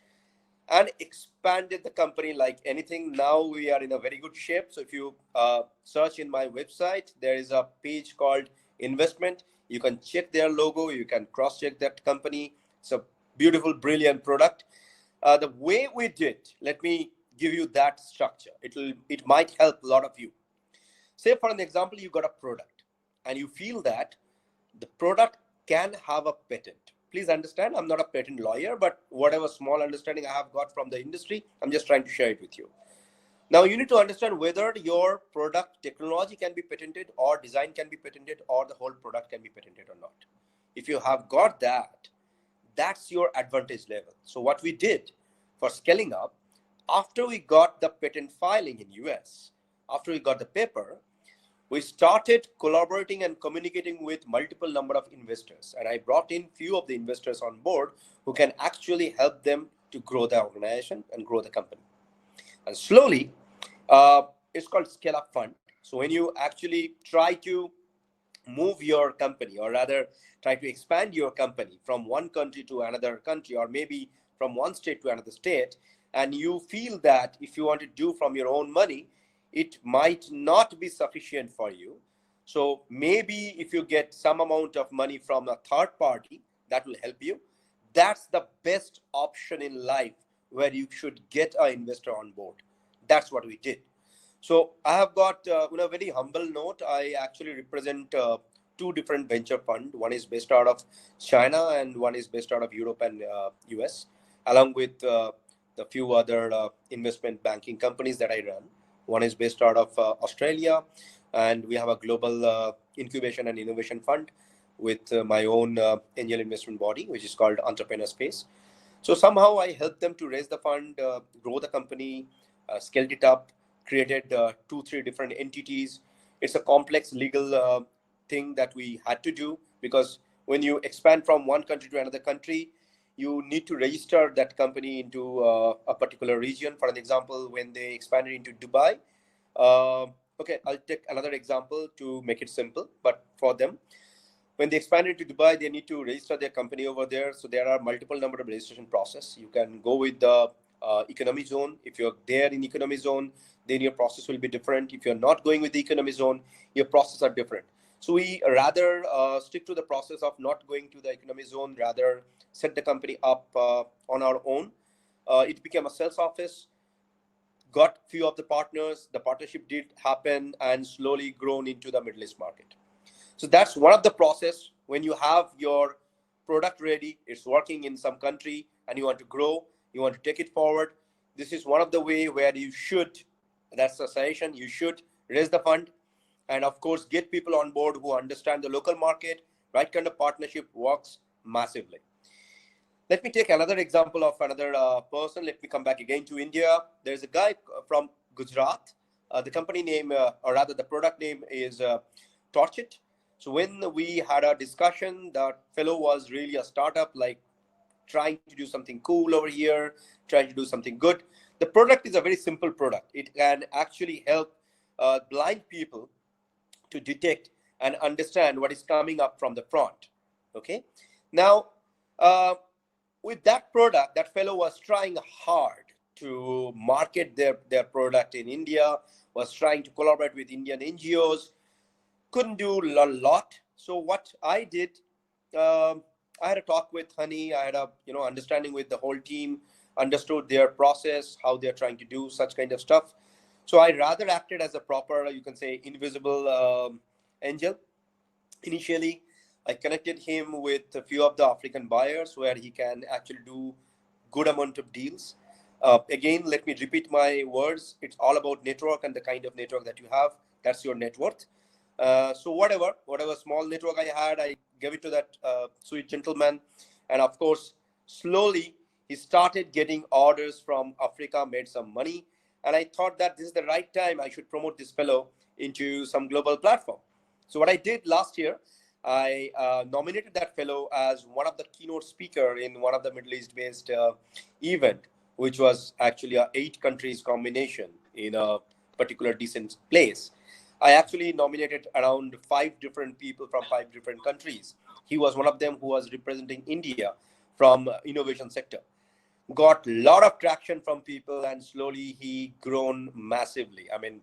and expanded the company like anything. Now we are in a very good shape. So if you search in my website, there is a page called Investment. You can check their logo. You can cross-check that company. It's a beautiful, brilliant product. The way we did, let me give you that structure. It might help a lot of you. Say for an example, you got a product and you feel that the product can have a patent. Please understand, I'm not a patent lawyer, but whatever small understanding I have got from the industry, I'm just trying to share it with you. Now you need to understand whether your product technology can be patented, or design can be patented, or the whole product can be patented or not. If you have got that, that's your advantage level. So what we did for scaling up, after we got the patent filing in US, after we got the paper, we started collaborating and communicating with multiple number of investors. And I brought in few of the investors on board who can actually help them to grow the organization and grow the company. And slowly, it's called Scale Up Fund. So when you actually try to move your company, or rather try to expand your company from one country to another country, or maybe from one state to another state, and you feel that if you want to do from your own money, it might not be sufficient for you. So maybe if you get some amount of money from a third party, that will help you. That's the best option in life, where you should get an investor on board. That's what we did. So I have got, on a very humble note, I actually represent two different venture funds. One is based out of China, and one is based out of Europe and US, along with the few other investment banking companies that I run. One is based out of Australia, and we have a global incubation and innovation fund with my own angel investment body, which is called Entrepreneurship. So somehow I helped them to raise the fund, grow the company, scaled it up, created 2-3 different entities. It's a complex legal thing that we had to do, because when you expand from one country to another country, you need to register that company into a particular region. For an example, when they expanded into Dubai, okay, I'll take another example to make it simple, but for them, when they expanded to Dubai, they need to register their company over there. So there are multiple number of registration process. You can go with the economy zone. If you're there in economy zone, then your process will be different. If you're not going with the economy zone, your process are different. So we rather stick to the process of not going to the economy zone, rather set the company up on our own. It became a sales office, got few of the partners, the partnership did happen, and slowly grown into the Middle East market. So that's one of the process. When you have your product ready, it's working in some country, and you want to grow, you want to take it forward, this is one of the way where you should, that's the suggestion, you should raise the fund, and of course get people on board who understand the local market. Right kind of partnership works massively. Let me take another example of another person. Let me come back again to India. There's a guy from Gujarat. The company name, or rather the product name, is Torchit. So when we had a discussion, that fellow was really a startup, like trying to do something cool over here, trying to do something good. The product is a very simple product. It can actually help blind people to detect and understand what is coming up from the front. Okay. Now, with that product, that fellow was trying hard to market their product in India, was trying to collaborate with Indian NGOs. couldn't do a lot. So what I did, I had a talk with Honey. I had a understanding with the whole team, understood their process, how they're trying to do such kind of stuff. So I rather acted as a proper, you can say, invisible angel. Initially, I connected him with a few of the African buyers where he can actually do good amount of deals. Again, let me repeat my words. It's all about network and the kind of network that you have. That's your net worth. So whatever small network I had, I gave it to that sweet gentleman. And of course, slowly he started getting orders from Africa, made some money. And I thought that this is the right time I should promote this fellow into some global platform. So what I did last year, I nominated that fellow as one of the keynote speaker in one of the Middle East based event, which was actually a 8 countries combination in a particular decent place. I actually nominated around 5 different people from 5 different countries. He was one of them who was representing India from innovation sector. Got a lot of traction from people, and slowly he grown massively. I mean,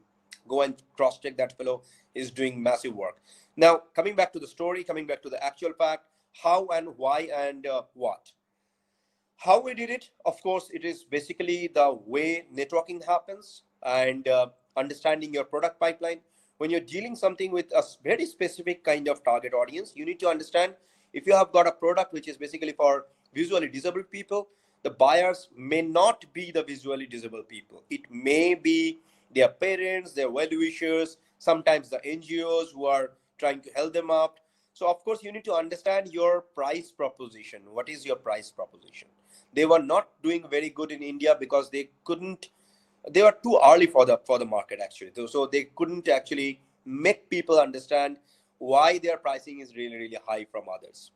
go and cross check that fellow is doing massive work. Now, coming back to the story, coming back to the actual fact, how and why and what. How we did it, of course, it is basically the way networking happens and understanding your product pipeline. When you're dealing something with a very specific kind of target audience, you need to understand if you have got a product which is basically for visually disabled people, the buyers may not be the visually disabled people. It may be their parents, their well-wishers, sometimes the NGOs who are trying to help them out. So of course, you need to understand your price proposition. What is your price proposition? They were not doing very good in India because they were too early for the market actually. So they couldn't actually make people understand why their pricing is really, really high from others.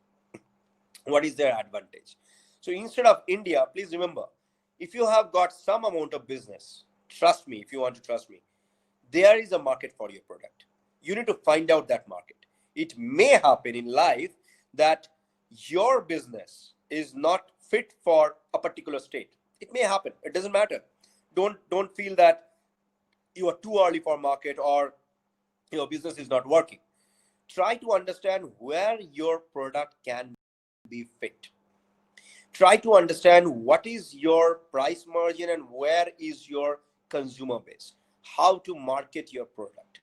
What is their advantage? So instead of India, please remember, if you have got some amount of business, trust me, if you want to trust me, there is a market for your product. You need to find out that market. It may happen in life that your business is not fit for a particular state. It may happen. It doesn't matter. Don't feel that you are too early for market or your business is not working. Try to understand where your product can be fit. Try to understand what is your price margin and where is your consumer base. How to market your product.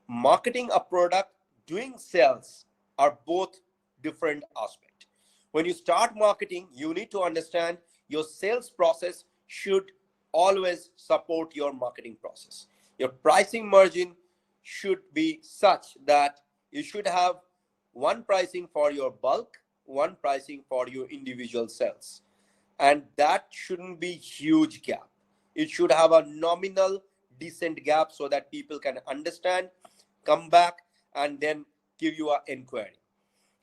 Marketing a product, doing sales are both different aspects. When you start marketing, you need to understand your sales process should always support your marketing process. Your pricing margin should be such that you should have one pricing for your bulk, one pricing for your individual sales. And that shouldn't be huge gap. It should have a nominal decent gap so that people can understand, come back, and then give you an inquiry.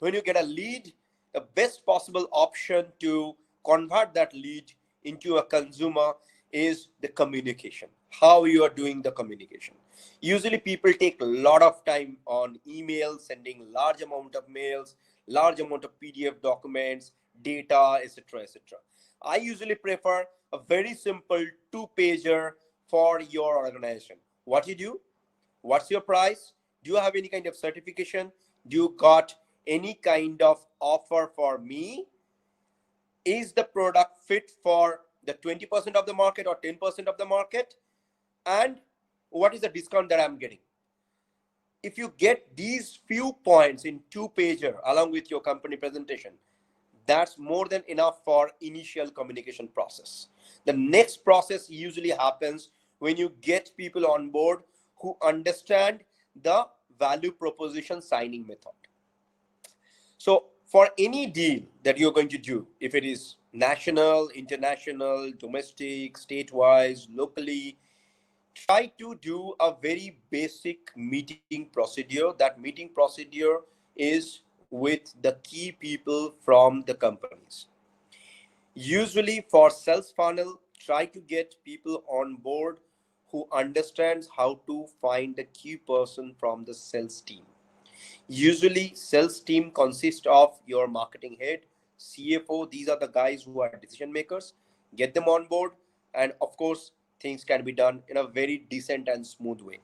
When you get a lead, the best possible option to convert that lead into a consumer is the communication. How you are doing the communication. Usually people take a lot of time on email, sending large amount of mails, large amount of PDF documents, data, etc., etc. I usually prefer a very simple 2-pager for your organization. What you do? What's your price? Do you have any kind of certification? Do you got any kind of offer for me? Is the product fit for the 20% of the market or 10% of the market? And what is the discount that I'm getting? If you get these few points in 2-pager along with your company presentation, that's more than enough for initial communication process. The next process usually happens when you get people on board who understand the value proposition signing method. So for any deal that you're going to do, if it is national, international, domestic, state-wise, locally, try to do a very basic meeting procedure. That meeting procedure is with the key people from the companies. Usually for sales funnel, try to get people on board who understands how to find the key person from the sales team. Usually sales team consists of your marketing head, CFO. These are the guys who are decision makers. Get them on board, and of course things can be done in a very decent and smooth way.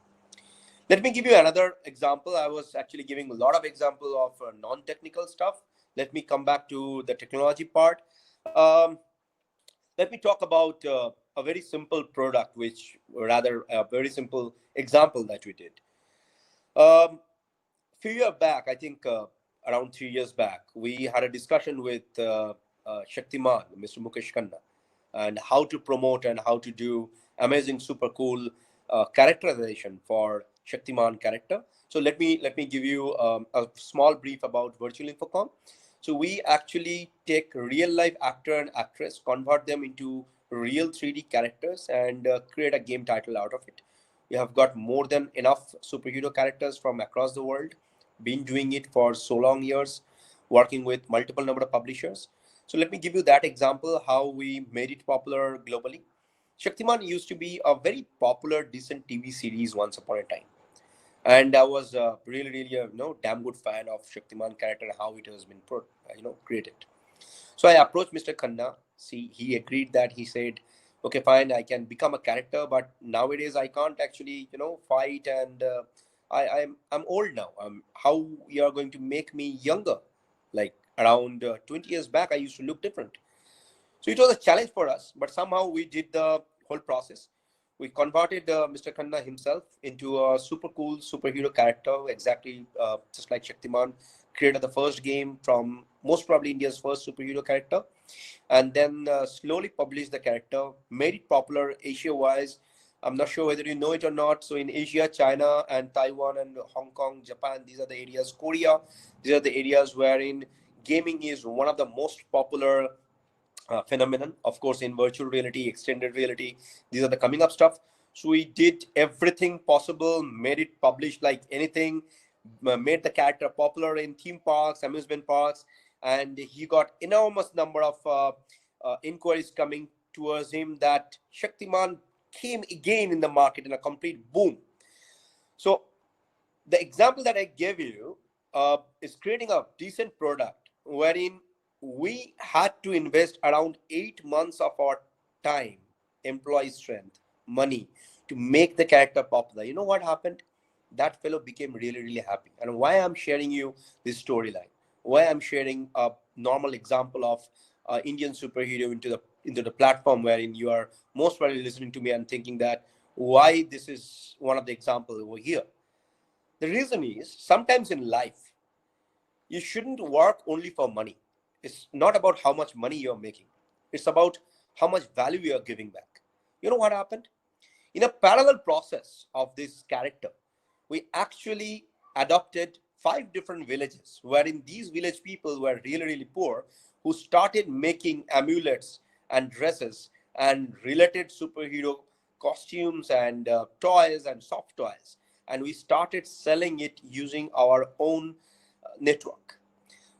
Let me give you another example. I was actually giving a lot of example of non-technical stuff. Let me come back to the technology part. Um, Let me talk about a very simple product, which rather a very simple example that we did. Um, Few years back, I think around 3 years back, we had a discussion with Shaktiman, Mr. Mukesh Khanna, and how to promote and how to do amazing, super cool characterization for Shaktiman character. So let me give you a small brief about Virtual Infocom. So we actually take real life actor and actress, convert them into real 3D characters, and create a game title out of it. We have got more than enough superhero characters from across the world, been doing it for so long years, working with multiple number of publishers. So let me give you that example how we made it popular globally. Shaktiman used to be a very popular, decent TV series once upon a time, and I was really a damn good fan of Shaktiman character and how it has been created. So I approached Mr. Khanna. See, he agreed that he said, okay, fine, I can become a character, but nowadays I can't actually, fight, and I'm old now. How you are going to make me younger? Like around 20 years back, I used to look different. So it was a challenge for us, but somehow we did the whole process. We converted Mr. Khanna himself into a super cool superhero character, exactly just like Shaktiman. Created the first game from most probably India's first superhero character, and then slowly published the character, made it popular Asia-wise. I'm not sure whether you know it or not. So in Asia, China and Taiwan and Hong Kong, Japan, these are the areas. Korea, these are the areas wherein gaming is one of the most popular phenomenon. Of course, in virtual reality, extended reality, these are the coming up stuff. So we did everything possible, made it published like anything, made the character popular in theme parks, amusement parks, and he got enormous number of inquiries coming towards him that Shaktiman came again in the market in a complete boom. So the example that I gave you is creating a decent product wherein we had to invest around 8 months of our time, employee strength, money to make the character popular. You know what happened? That fellow became really happy. And why I'm sharing you this storyline, why I'm sharing a normal example of Indian superhero into the platform wherein you are most probably listening to me and thinking that why this is one of the example over here. The reason is sometimes in life, you shouldn't work only for money. It's not about how much money you're making, it's about how much value you're giving back. You know what happened? In a parallel process of this character, we actually adopted 5 different villages, wherein these village people were really poor, who started making amulets and dresses and related superhero costumes and toys and soft toys. And we started selling it using our own network.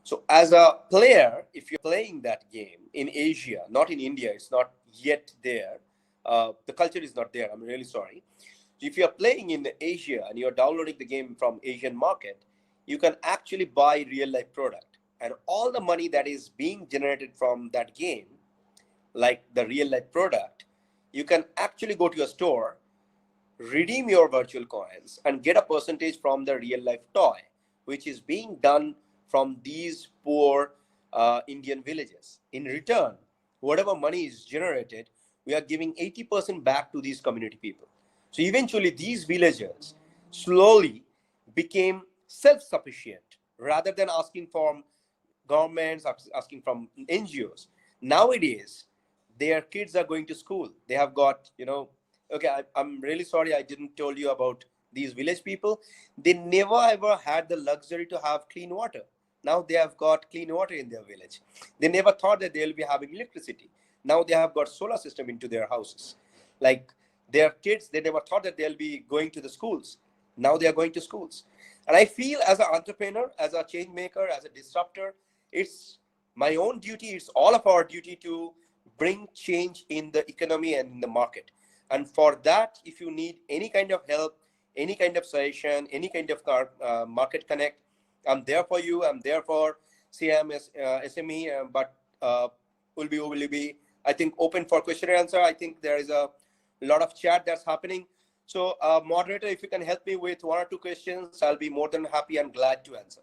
So as a player, if you're playing that game in Asia, not in India, it's not yet there. The culture is not there. I'm really sorry. If you're playing in Asia and you're downloading the game from Asian market, you can actually buy real life product, and all the money that is being generated from that game, like the real life product, you can actually go to a store, redeem your virtual coins, and get a percentage from the real life toy, which is being done from these poor Indian villages. In return, whatever money is generated, we are giving 80% back to these community people. So eventually, these villagers slowly became self-sufficient rather than asking from governments, asking from NGOs. Nowadays, their kids are going to school. They have got, okay, I'm really sorry I didn't tell you about these village people. They never ever had the luxury to have clean water. Now they have got clean water in their village. They never thought that they'll be having electricity. Now they have got solar system into their houses. Like their kids, they never thought that they'll be going to the schools. Now they are going to schools. And I feel as an entrepreneur, as a change maker, as a disruptor, it's my own duty, it's all of our duty to bring change in the economy and in the market. And for that, if you need any kind of help, any kind of suggestion, any kind of market connect, I'm there for you. I'm there for SME, but will be, I think, open for question and answer. I think there is a lot of chat that's happening. So, moderator, if you can help me with one or two questions, I'll be more than happy and glad to answer.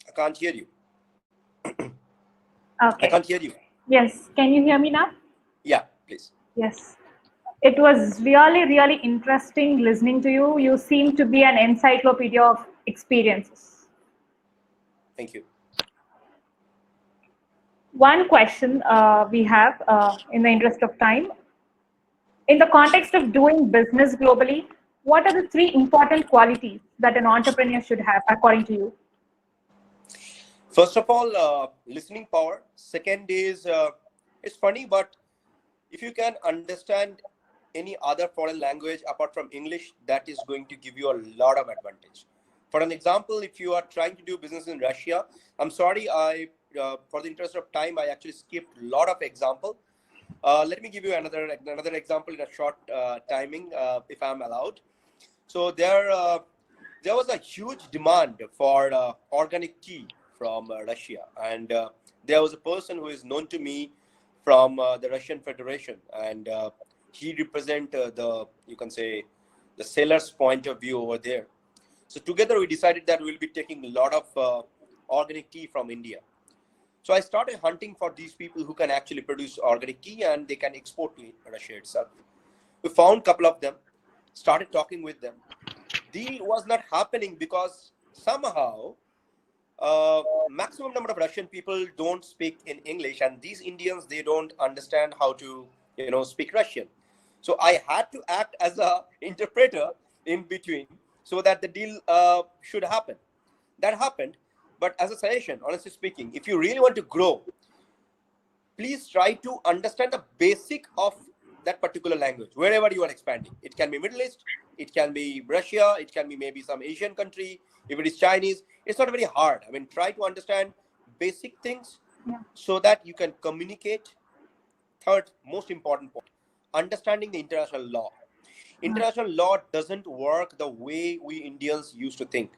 I can't hear you. I Okay. can't hear you. Yes. Can you hear me now? Yeah, please. Yes. It was really, really interesting listening to you. You seem to be an encyclopedia of experiences. Thank you. One question we have in the interest of time. In the context of doing business globally, what are the three important qualities that an entrepreneur should have, according to you? First of all, listening power. Second is, it's funny, but if you can understand any other foreign language apart from English, that is going to give you a lot of advantage. For an example, if you are trying to do business in Russia, I'm sorry, for the interest of time, I actually skipped a lot of example. Let me give you another example in a short timing, if I'm allowed. So there was a huge demand for organic tea from Russia, and there was a person who is known to me from the Russian Federation, and he represent the, you can say, the seller's point of view over there. So together we decided that we'll be taking a lot of organic tea from India. So I started hunting for these people who can actually produce organic tea and they can export to Russia itself. We found a couple of them, started talking with them. Deal was not happening because somehow maximum number of Russian people don't speak in English, and these Indians, they don't understand how to, speak Russian. So I had to act as a interpreter in between so that the deal should happen. That happened. But as a suggestion, honestly speaking, if you really want to grow, please try to understand the basic of that particular language wherever you are expanding. It can be Middle East, it can be Russia, it can be maybe some Asian country. If it is Chinese, it's not very hard. I mean, try to understand basic things so that you can communicate. Third most important point, understanding the international law. International law doesn't work the way we Indians used to think.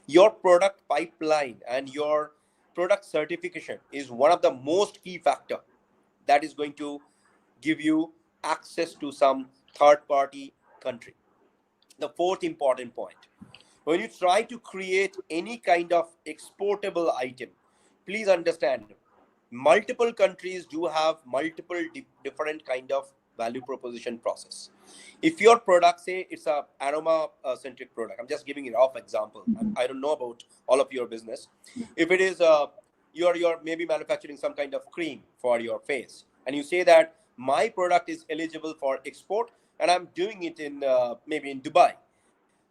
Your product pipeline and your product certification is one of the most key factor that is going to give you access to some third party country. The fourth important point, when you try to create any kind of exportable item, please understand multiple countries do have multiple different kind of value proposition process. If your product, say it's a aroma centric product, I'm just giving it off example. I don't know about all of your business. If it is you're maybe manufacturing some kind of cream for your face, and you say that my product is eligible for export, and I'm doing it in maybe in Dubai,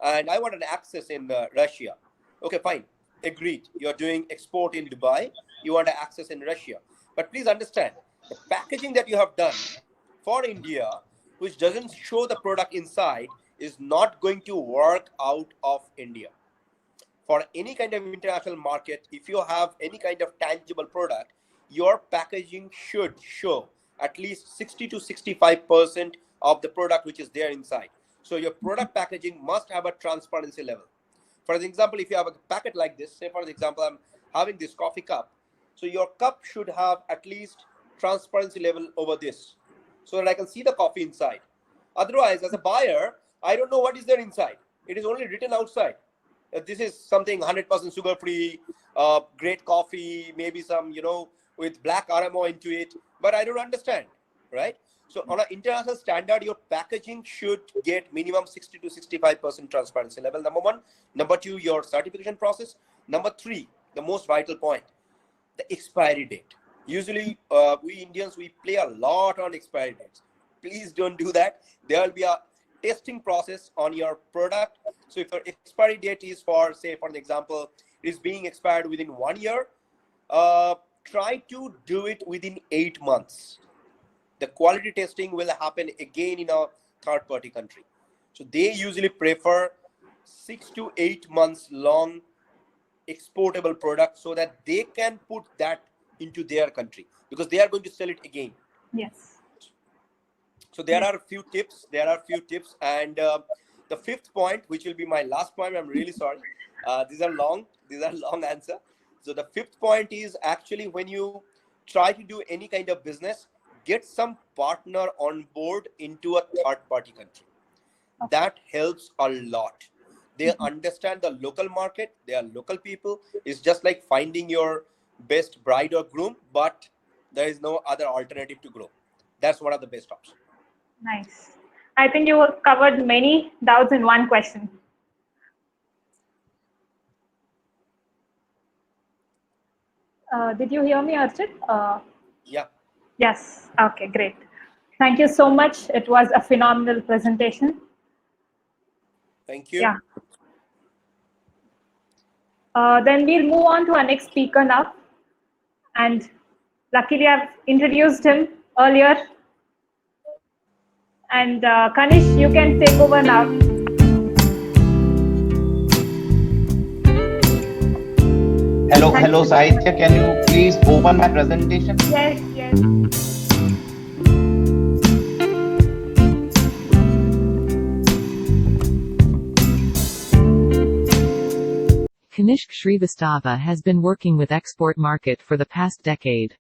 and I want an access in Russia. Okay, fine, agreed. You're doing export in Dubai. You want to access in Russia, but please understand the packaging that you have done for India, which doesn't show the product inside, is not going to work out of India. For any kind of international market, if you have any kind of tangible product, your packaging should show at least 60 to 65% of the product which is there inside. So your product packaging must have a transparency level. For example, if you have a packet like this, say for example, I'm having this coffee cup. So your cup should have at least transparency level over this so that I can see the coffee inside. Otherwise, as a buyer, I don't know what is there inside. It is only written outside. This is something 100% sugar free, great coffee, maybe some, with black aroma into it, but I don't understand, right? So on an international standard, your packaging should get minimum 60 to 65% transparency level, number one. Number two, your certification process. Number three, the most vital point, the expiry date. Usually we Indians, we play a lot on expiry dates. Please don't do that. There will be a testing process on your product. So if your expiry date is for, say for example, is being expired within 1 year, try to do it within 8 months. The quality testing will happen again in a third party country. So they usually prefer 6 to 8 months long exportable product so that they can put that into their country because they are going to sell it again. Yes. So there are a few tips. And the fifth point, which will be my last point, I'm really sorry. These are long answer. So the fifth point is actually when you try to do any kind of business, get some partner on board into a third-party country. That helps a lot. They understand the local market. They are local people. It's just like finding your best bride or groom, but there is no other alternative to grow. That's one of the best options. Nice. I think you covered many doubts in one question. Did you hear me, Archit? Yeah. Yes. Okay, great. Thank you so much. It was a phenomenal presentation. Thank you. Yeah. Then we'll move on to our next speaker now. And luckily, I've introduced him earlier. And Kanish, you can take over now. Hello, Sahitya. Can you please open my presentation? Yes, yes. Kanishk Shrivastava has been working with export market for the past decade.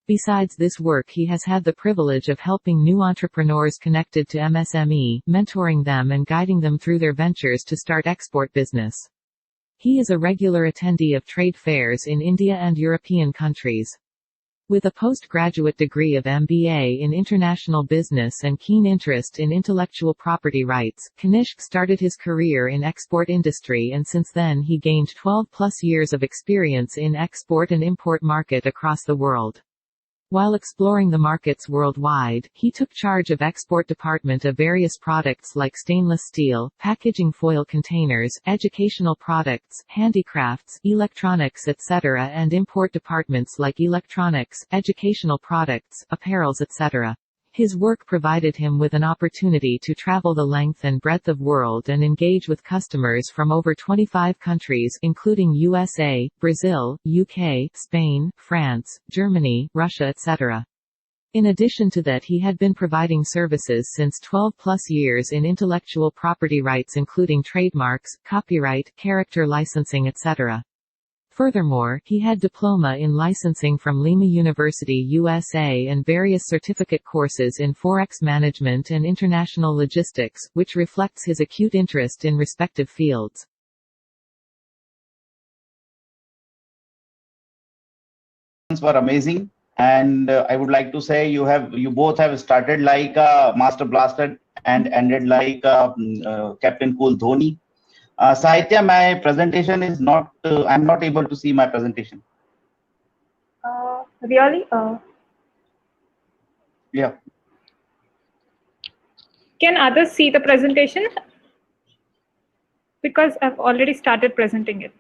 Besides this work, he has had the privilege of helping new entrepreneurs connected to MSME, mentoring them and guiding them through their ventures to start export business. He is a regular attendee of trade fairs in India and European countries. With a postgraduate degree of MBA in international business and keen interest in intellectual property rights, Kanishk started his career in export industry, and since then he gained 12+ years of experience in export and import market across the world. While exploring the markets worldwide, he took charge of export department of various products like stainless steel, packaging foil containers, educational products, handicrafts, electronics etc., and import departments like electronics, educational products, apparels etc. His work provided him with an opportunity to travel the length and breadth of world and engage with customers from over 25 countries including USA, Brazil, UK, Spain, France, Germany, Russia etc. In addition to that, he had been providing services since 12+ years in intellectual property rights including trademarks, copyright, character licensing etc. Furthermore, he had diploma in licensing from Lima University, USA and various certificate courses in forex management and international logistics, which reflects his acute interest in respective fields. Were amazing, and I would like to say you both have started like Master Blaster and ended like Captain Cool Dhoni. Sahitya, my presentation is not. I'm not able to see my presentation. Really? Yeah. Can others see the presentation? Because I've already started presenting it.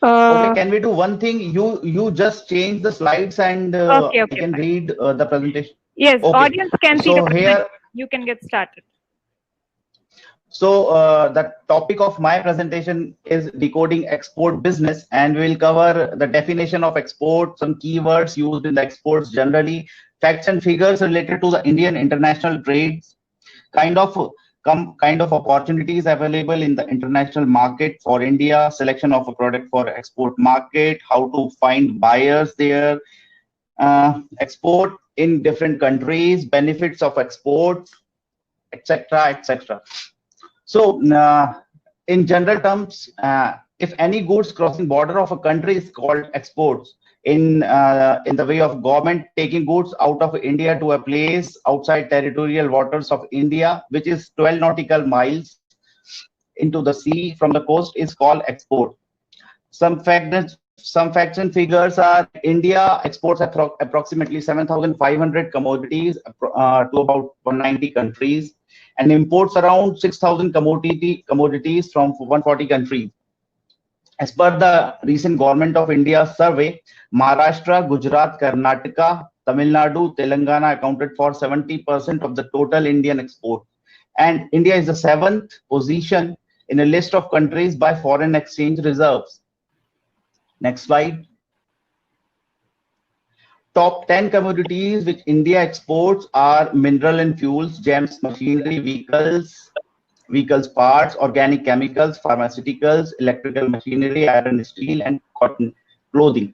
Okay, can we do one thing? You just change the slides and Okay, I can fine. read the presentation. Yes, Okay. audience can see So the here, you can get started. so the topic of my presentation is decoding export business, and we'll cover the definition of export, some keywords used in the exports generally, facts and figures related to the Indian international trades, kind of opportunities available in the international market for India, selection of a product for export market, how to find buyers there, export in different countries, benefits of export, etc., etc. So, in general terms, if any goods crossing border of a country is called exports. In the way of government taking goods out of India to a place outside territorial waters of India, which is 12 nautical miles into the sea from the coast, is called export. Some facts and figures are India exports approximately 7,500 commodities to about 190 countries, and imports around 6,000 commodities from 140 countries. As per the recent Government of India survey, Maharashtra, Gujarat, Karnataka, Tamil Nadu, Telangana accounted for 70% of the total Indian export. And India is the 7th position in a list of countries by foreign exchange reserves. Next slide. Top 10 commodities which India exports are mineral and fuels, gems, machinery, vehicles, vehicles parts, organic chemicals, pharmaceuticals, electrical machinery, iron, steel, and cotton, clothing.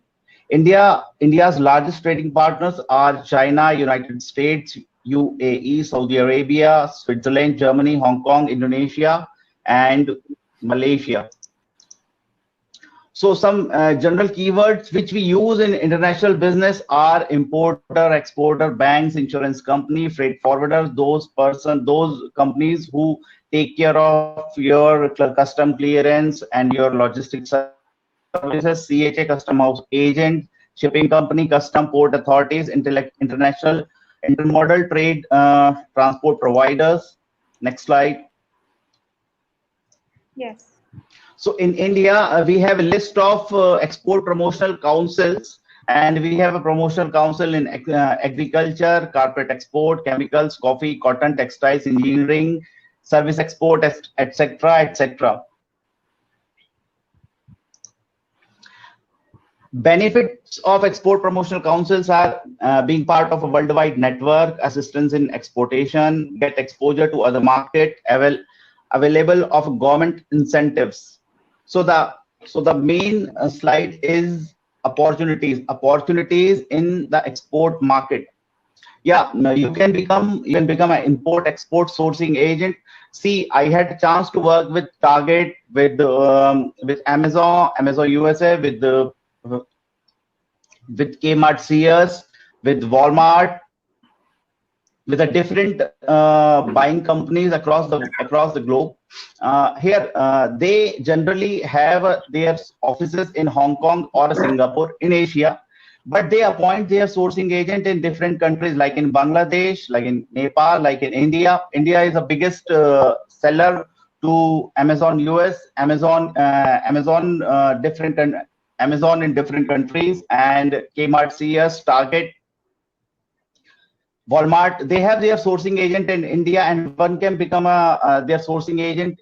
India's largest trading partners are China, United States, UAE, Saudi Arabia, Switzerland, Germany, Hong Kong, Indonesia, and Malaysia. So some general keywords which we use in international business are importer, exporter, banks, insurance company, freight forwarders, those companies who take care of your custom clearance and your logistics services, CHA, custom house agent, shipping company, custom port authorities, international intermodal trade transport providers. Next slide. Yes. So in India, we have a list of export promotional councils, and we have a promotional council in agriculture, corporate export, chemicals, coffee, cotton, textiles, engineering, service export, etc., etc. Benefits of export promotional councils are being part of a worldwide network, assistance in exportation, get exposure to other market, available of government incentives. So the main slide is opportunities in the export market. Yeah, you can become an import export sourcing agent. See, I had a chance to work with Target, with Amazon USA, with Kmart Sears, with Walmart, with the different buying companies across the globe. Here, they generally have their offices in Hong Kong or Singapore in Asia, but they appoint their sourcing agent in different countries, like in Bangladesh, like in Nepal, like in India. India is the biggest seller to Amazon US, Amazon in different countries, and Kmart, Sears, Target, Walmart. They have their sourcing agent in India, and one can become their sourcing agent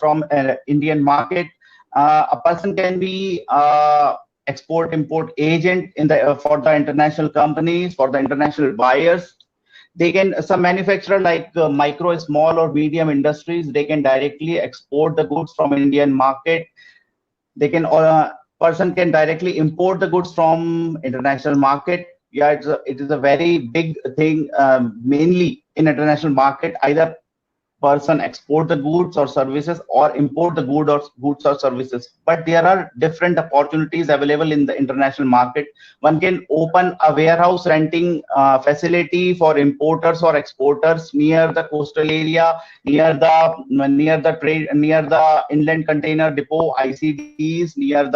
from Indian market. A person can be export-import agent for the international companies, for the international buyers. They can, some manufacturer like micro, small, or medium industries, they can directly export the goods from Indian market. They can, person can directly import the goods from international market. Yeah, it is a very big thing, mainly in international market. Either person export the goods or services, or import the goods or services. But there are different opportunities available in the international market. One can open a warehouse renting facility for importers or exporters near the coastal area, near the inland container depot, ICDs, near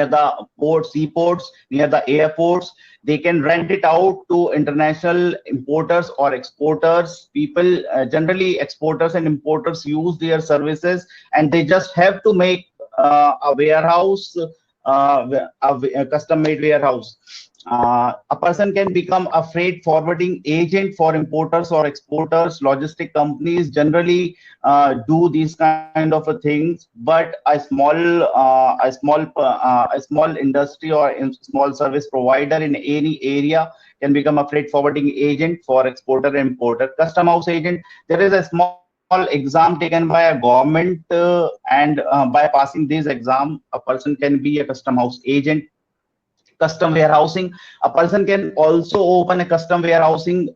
the ports, seaports, near the airports. They can rent it out to international importers or exporters. People, generally exporters and importers, use their services, and they just have to make a warehouse, a custom-made warehouse. A person can become a freight forwarding agent for importers or exporters. Logistic companies generally do these kind of things, but a small industry or a small service provider in any area can become a freight forwarding agent for exporter and importer. Custom house agent, there is a small exam taken by a government, and by passing this exam, a person can be a custom house agent. Custom warehousing, a person can also open a custom warehousing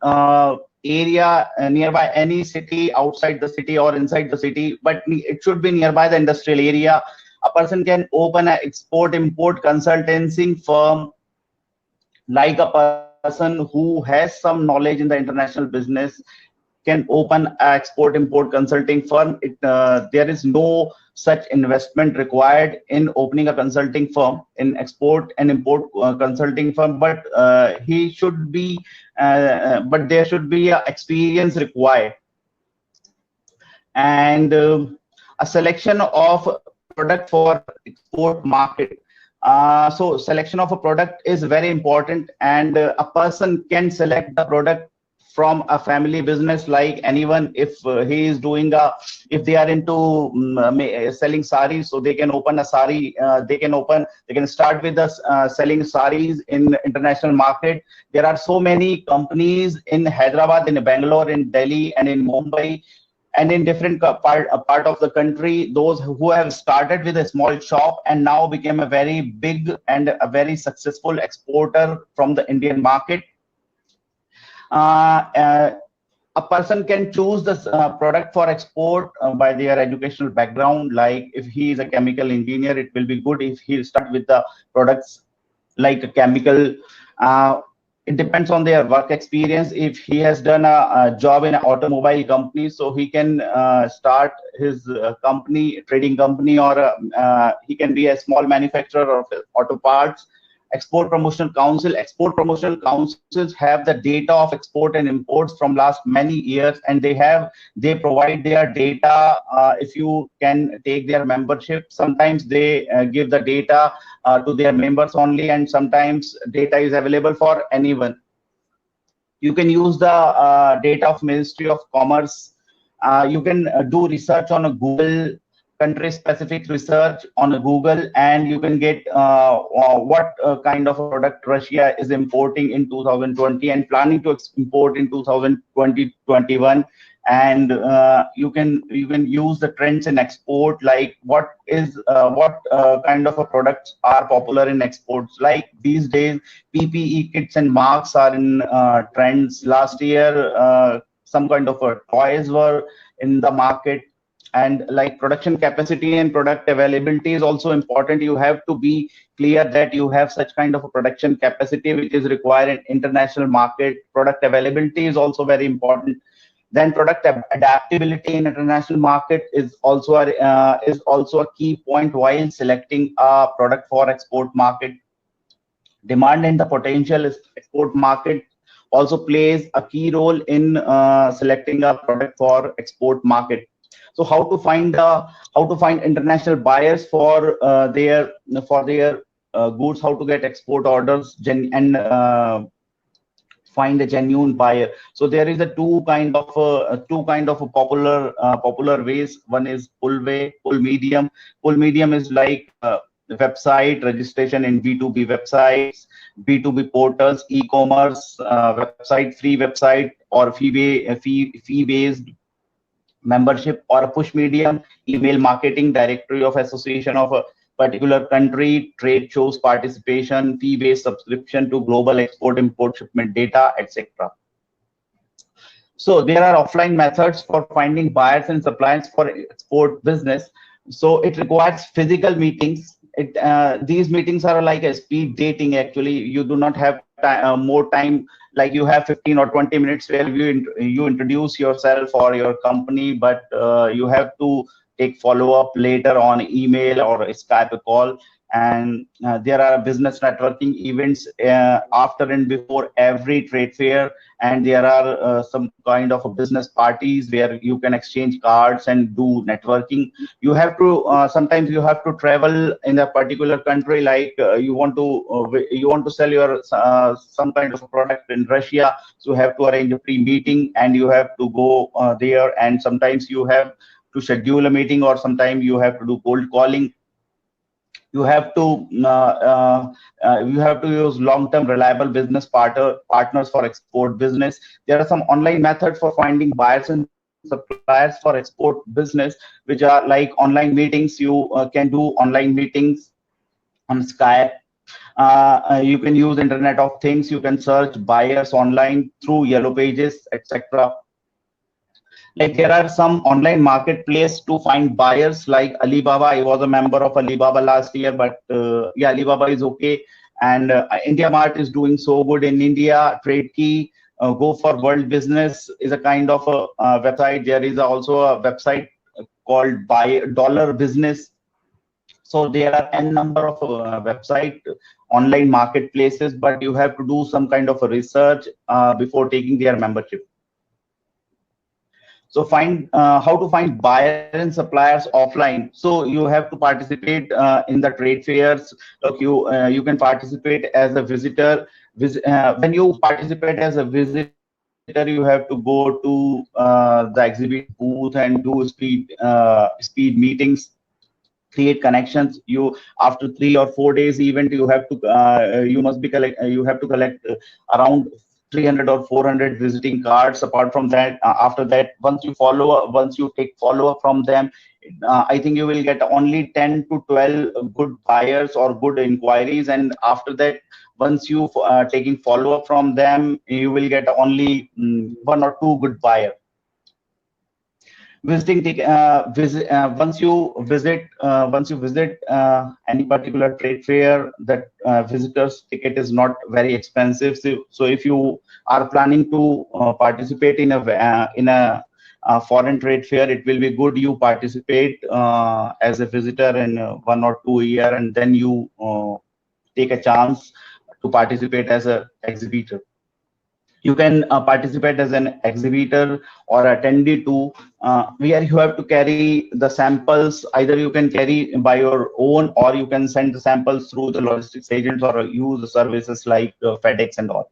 area nearby any city, outside the city or inside the city, but it should be nearby the industrial area. A person can open an export import consulting firm, like a person who has some knowledge in the international business can open an export import consulting firm. There is no such investment required in opening a consulting firm, in export and import consulting firm, but but there should be a experience required. And a selection of product for export market. So selection of a product is very important, and a person can select the product from a family business, like anyone. If he is doing if they are into selling saris, so they can open a sari, they can start with selling saris in international market. There are so many companies in Hyderabad, in Bangalore, in Delhi, and in Mumbai And in different part of the country, those who have started with a small shop and now became a very big and a very successful exporter from the Indian market. A person can choose this product for export by their educational background. Like if he is a chemical engineer, it will be good if he'll start with the products like a chemical. It depends on their work experience. If he has done a job in an automobile company, so he can start his company, trading company, or he can be a small manufacturer of auto parts. Export promotional councils have the data of export and imports from last many years, and they provide their data. If you can take their membership, sometimes they give the data to their members only, and sometimes data is available for anyone. You can use the data of Ministry of Commerce. You can do research on a Google, country specific research on a Google, and you can get what kind of a product Russia is importing in 2020 and planning to import in 2021. And you can use the trends in export, like what kind of a products are popular in exports. Like these days, PPE kits and masks are in trends. Last year, some kind of toys were in the market. And like production capacity and product availability is also important. You have to be clear that you have such kind of a production capacity which is required in international market. Product availability is also very important. Then product adaptability in international market is also a key point while selecting a product for export market. Demand and the potential export market also plays a key role in selecting a product for export market. So how to find international buyers for their goods, how to get export orders and find a genuine buyer. So there is a two kind of popular ways. One is pull medium. Pull medium is like website registration in B2B websites, B2B portals, e-commerce website, free website, or fee based membership. Or a push medium, email marketing, directory of association of a particular country, trade shows participation, fee-based subscription to global export import shipment data, etc. So there are offline methods for finding buyers and suppliers for export business. So it requires physical meetings. These meetings are like a speed dating. Actually, you do not have more time. Like you have 15 or 20 minutes where you introduce yourself or your company, but you have to take follow-up later on email or Skype call. And there are business networking events after and before every trade fair, and there are some kind of business parties where you can exchange cards and do networking. You have to sometimes you have to travel in a particular country, like you want to sell your some kind of a product in Russia, so you have to arrange a pre-meeting and you have to go there. And sometimes you have to schedule a meeting, or sometimes you have to do cold calling. You have to use long-term reliable business partners for export business. There are some online methods for finding buyers and suppliers for export business, which are like online meetings. You can do online meetings on Skype. You can use Internet of Things. You can search buyers online through Yellow Pages, etc. Like there are some online marketplace to find buyers, like Alibaba. I was a member of Alibaba last year, but yeah, Alibaba is okay. And IndiaMart is doing so good in India. TradeKey, Go for World Business is a kind of a website. There is also a website called Buy Dollar Business. So there are n number of website online marketplaces, but you have to do some kind of a research before taking their membership. So how to find buyers and suppliers offline. So you have to participate in the trade fairs. Look, you can participate as a visitor. When you participate as a visitor, you have to go to the exhibit booth and do speed meetings, create connections. You, after 3 or 4 days event, you have to collect around 300 or 400 visiting cards. Apart from that, after that, once you take follow up from them, I think you will get only 10 to 12 good buyers or good inquiries, and after that, once you taking follow up from them, you will get only one or two good buyers. Once you visit any particular trade fair, that visitors ticket is not very expensive. So if you are planning to participate in a foreign trade fair, it will be good you participate as a visitor in 1 or 2 year, and then you take a chance to participate as a exhibitor. You can participate as an exhibitor or attendee too, where you have to carry the samples. Either you can carry by your own, or you can send the samples through the logistics agents, or use services like FedEx and all.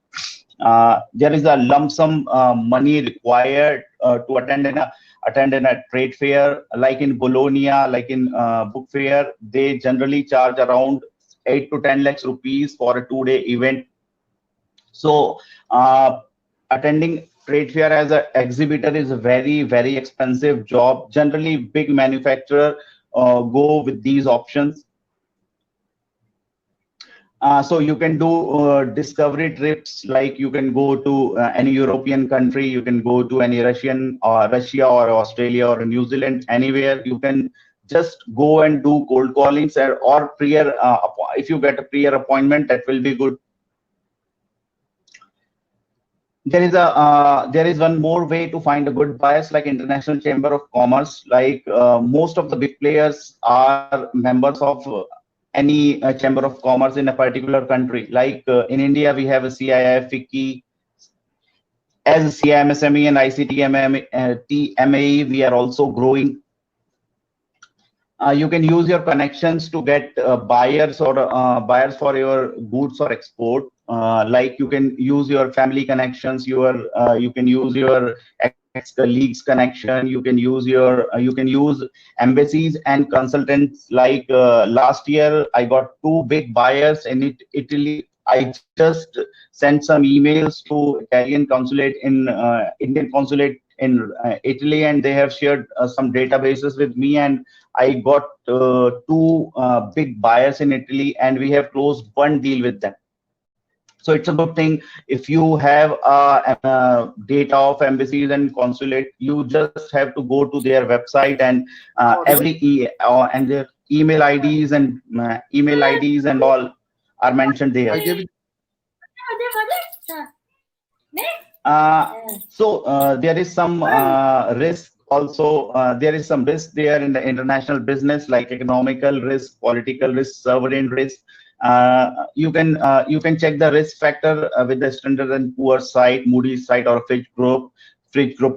There is a lump sum money required to attend in a trade fair, like in Bologna, like in book fair. They generally charge around 8 to 10 lakhs rupees for a 2-day event. So attending trade fair as an exhibitor is a very, very expensive job. Generally, big manufacturer go with these options. So you can do discovery trips, like you can go to any European country, you can go to any Russia or Australia or New Zealand, anywhere. You can just go and do cold callings, or prior, if you get a prior appointment, that will be good. There is one more way to find a good buyers, like International Chamber of Commerce. Like most of the big players are members of any Chamber of Commerce in a particular country. Like in India, we have a CIIE, FICCI. As CIMSME and ICTMAE, we are also growing. You can use your connections to get buyers for your goods or export. Like you can use your family connections, you can use your ex-colleagues connection, you can use embassies and consultants. Like last year, I got 2 big buyers in Italy. I just sent some emails to Italian consulate in Indian consulate in Italy, and they have shared some databases with me, and I got 2 big buyers in Italy, and we have closed 1 deal with them. So it's a good thing. If you have data of embassies and consulate, you just have to go to their website, and and their email IDs and all are mentioned there. So there is some risk also. There is some risk there in the international business, like economical risk, political risk, sovereign risk. You can check the risk factor with the Standard & Poor's site, Moody's site, or Fitch Group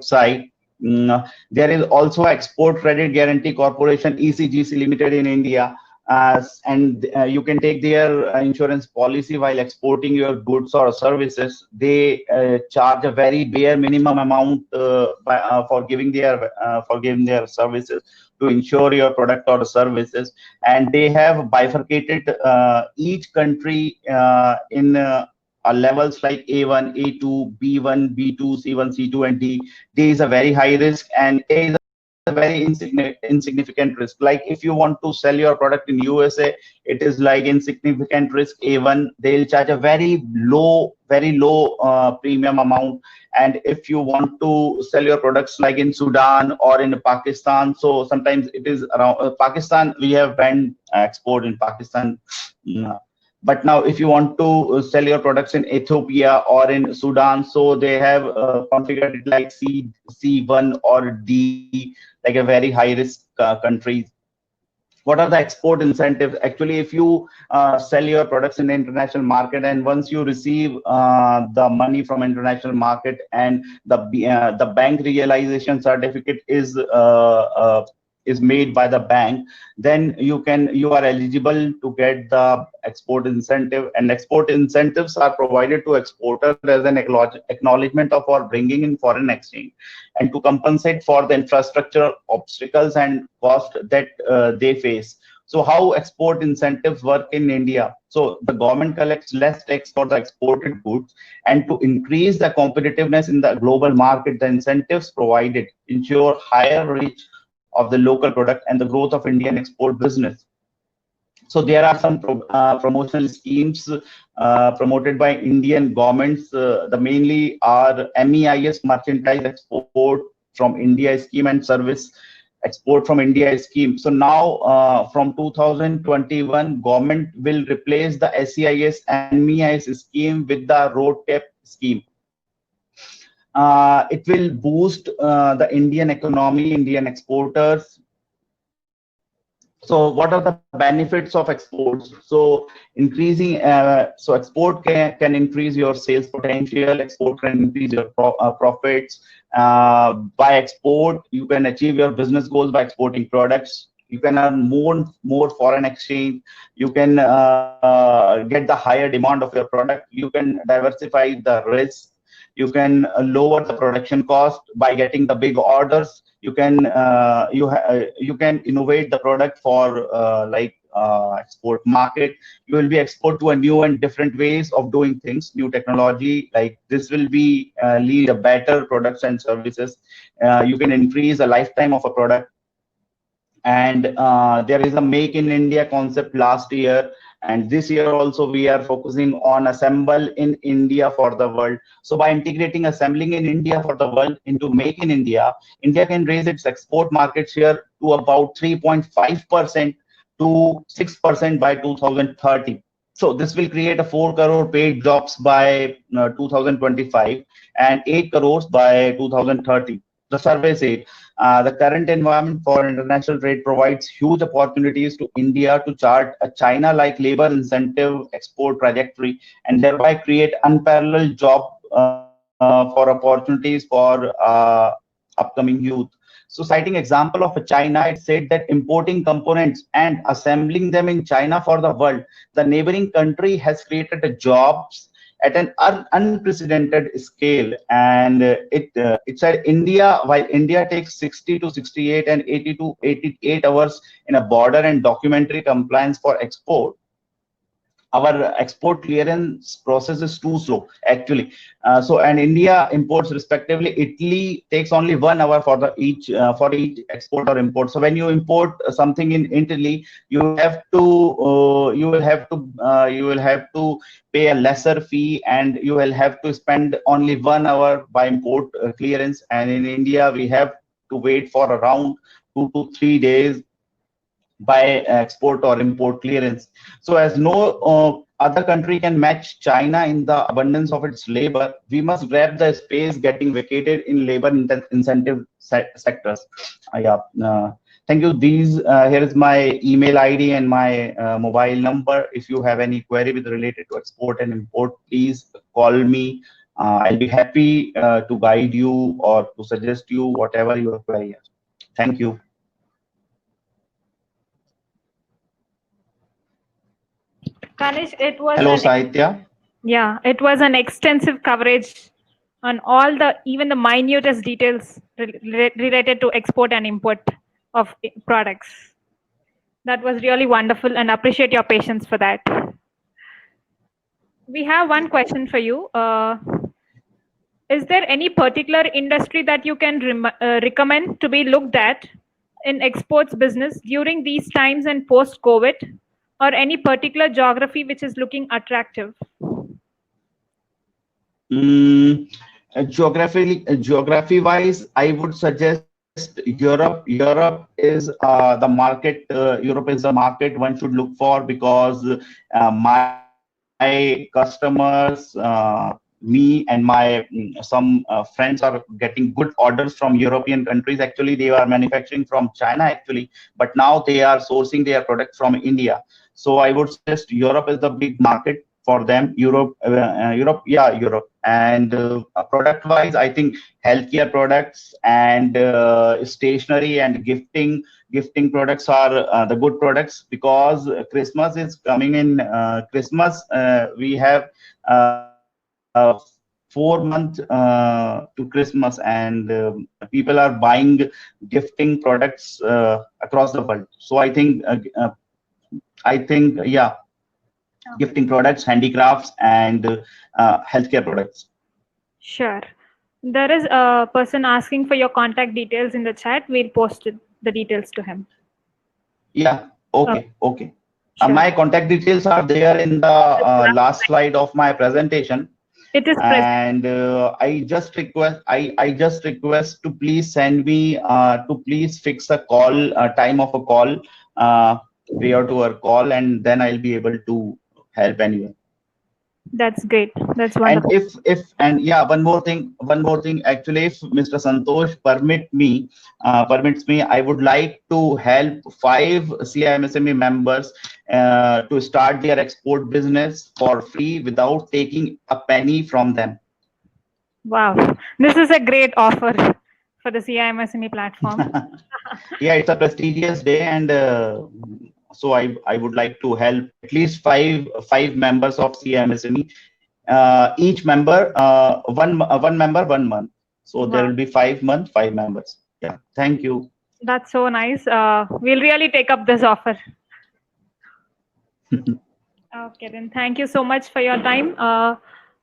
site. There is also Export Credit Guarantee Corporation, ECGC Limited in India. And you can take their insurance policy while exporting your goods or services. They charge a very bare minimum amount for giving their services to insure your product or services. And they have bifurcated each country in levels like A1, A2, B1, B2, C1, C2, and D. D is a very high risk, and A is a very insignificant risk. Like if you want to sell your product in USA, it is like insignificant risk A1. They'll charge a very low premium amount. And if you want to sell your products like in Sudan or in Pakistan, so sometimes it is around Pakistan, we have banned export in Pakistan. But now if you want to sell your products in Ethiopia or in Sudan, so they have configured it like C1 or D, like a very high risk countries. What are the export incentives? Actually, if you sell your products in the international market, and once you receive the money from international market, and the bank realization certificate is made by the bank, then you are eligible to get the export incentive. And export incentives are provided to exporters as an acknowledgement of our bringing in foreign exchange, and to compensate for the infrastructure obstacles and cost that they face. So how export incentives work in India? So the government collects less tax for the exported goods, and to increase the competitiveness in the global market, the incentives provided ensure higher reach of the local product and the growth of Indian export business. So there are some promotional schemes promoted by Indian governments. The mainly are MEIS merchandise export from India scheme and service export from India scheme. So now from 2021, government will replace the SEIS and MEIS scheme with the road tap scheme. It will boost the Indian economy, Indian exporters. So what are the benefits of exports? So increasing, so export can increase your sales potential, export can increase your profits. By export, you can achieve your business goals by exporting products. You can earn more foreign exchange. You can get the higher demand of your product. You can diversify the risk. You can lower the production cost by getting the big orders. You can you can innovate the product for export market. You will be export to a new and different ways of doing things, new technology. Like this will be lead a better products and services. You can increase the lifetime of a product. And there is a Make in India concept last year, and this year also we are focusing on assemble in India for the world. So by integrating assembling in India for the world into Make in India, India can raise its export market share to about 3.5% to 6% by 2030. So this will create a 4 crore paid jobs by 2025 and 8 crores by 2030. The survey said the current environment for international trade provides huge opportunities to India to chart a China-like labor incentive export trajectory and thereby create unparalleled job for opportunities for upcoming youth. So citing example of China, it said that importing components and assembling them in China for the world, the neighboring country has created jobs at an unprecedented scale. And it said India, while India takes 60 to 68 and 80 to 88 hours in a border and documentary compliance for export, our export clearance process is too slow actually. So and India imports respectively, Italy takes only 1 hour for the each export or import. So when you import something in Italy, you will have to pay a lesser fee, and you will have to spend only 1 hour by import clearance. And in India we have to wait for around 2 to 3 days by export or import clearance. So as no other country can match China in the abundance of its labor, we must grab the space getting vacated in labor incentive sectors. Thank you. Here is my email ID and my mobile number. If you have any query with related to export and import, please call me. I'll be happy to guide you or to suggest you whatever your query is. Thank you. Kanish, it was Hello, Saitya. Yeah, it was an extensive coverage on all even the minutest details related to export and import of products. That was really wonderful, and appreciate your patience for that. We have one question for you. Is there any particular industry that you can recommend to be looked at in exports business during these times and post-COVID, or any particular geography which is looking attractive? Geography-wise, I would suggest Europe. Europe is the market. Europe is the market one should look for, because my customers, me and my some friends are getting good orders from European countries. Actually, they are manufacturing from China actually, but now they are sourcing their products from India. So I would suggest Europe is the big market for them. Europe. And product wise, I think healthcare products and stationery and gifting products are the good products, because Christmas is coming in. We have 4 months to Christmas, and people are buying gifting products across the world. So I think I think, yeah, gifting products, handicrafts, and healthcare products. Sure. There is a person asking for your contact details in the chat. We'll post the details to him. Yeah, okay, okay. Sure. My contact details are there in the last slide of my presentation. It is present. And I just request to please send me to please fix a call time of a call prior to our call, and then I'll be able to help anyone. That's great. That's And wonderful. and yeah, one more thing. Actually, if Mr. Santosh permits me, I would like to help 5 CIMSME members to start their export business for free without taking a penny from them. Wow. This is a great offer for the CIMSME platform. Yeah, it's a prestigious day, and so I would like to help at least five members of CIMSME. Each member one member 1 month. So there Wow. will be 5 months, 5 members. Yeah, thank you. That's so nice. We'll really take up this offer. Okay, then thank you so much for your time.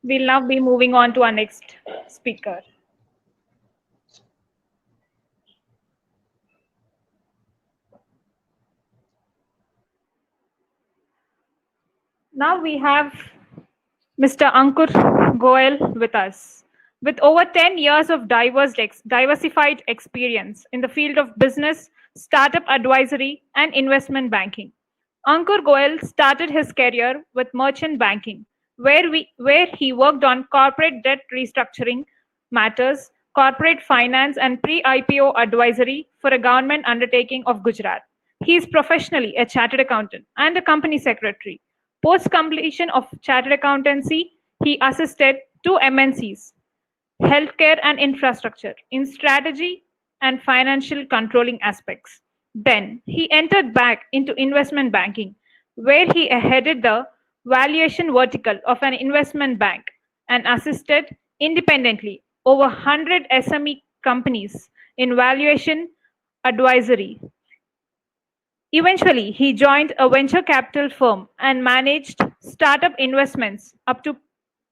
We'll now be moving on to our next speaker. Now we have Mr. Ankur Goel with us. With over 10 years of diversified experience in the field of business, startup advisory, and investment banking, Ankur Goel started his career with merchant banking, where he worked on corporate debt restructuring matters, corporate finance, and pre-IPO advisory for a government undertaking of Gujarat. He is professionally a chartered accountant and a company secretary. Post completion of chartered accountancy, he assisted 2 MNCs, healthcare and infrastructure, in strategy and financial controlling aspects. Then he entered back into investment banking, where he headed the valuation vertical of an investment bank and assisted independently over 100 SME companies in valuation advisory. Eventually, he joined a venture capital firm and managed startup investments up to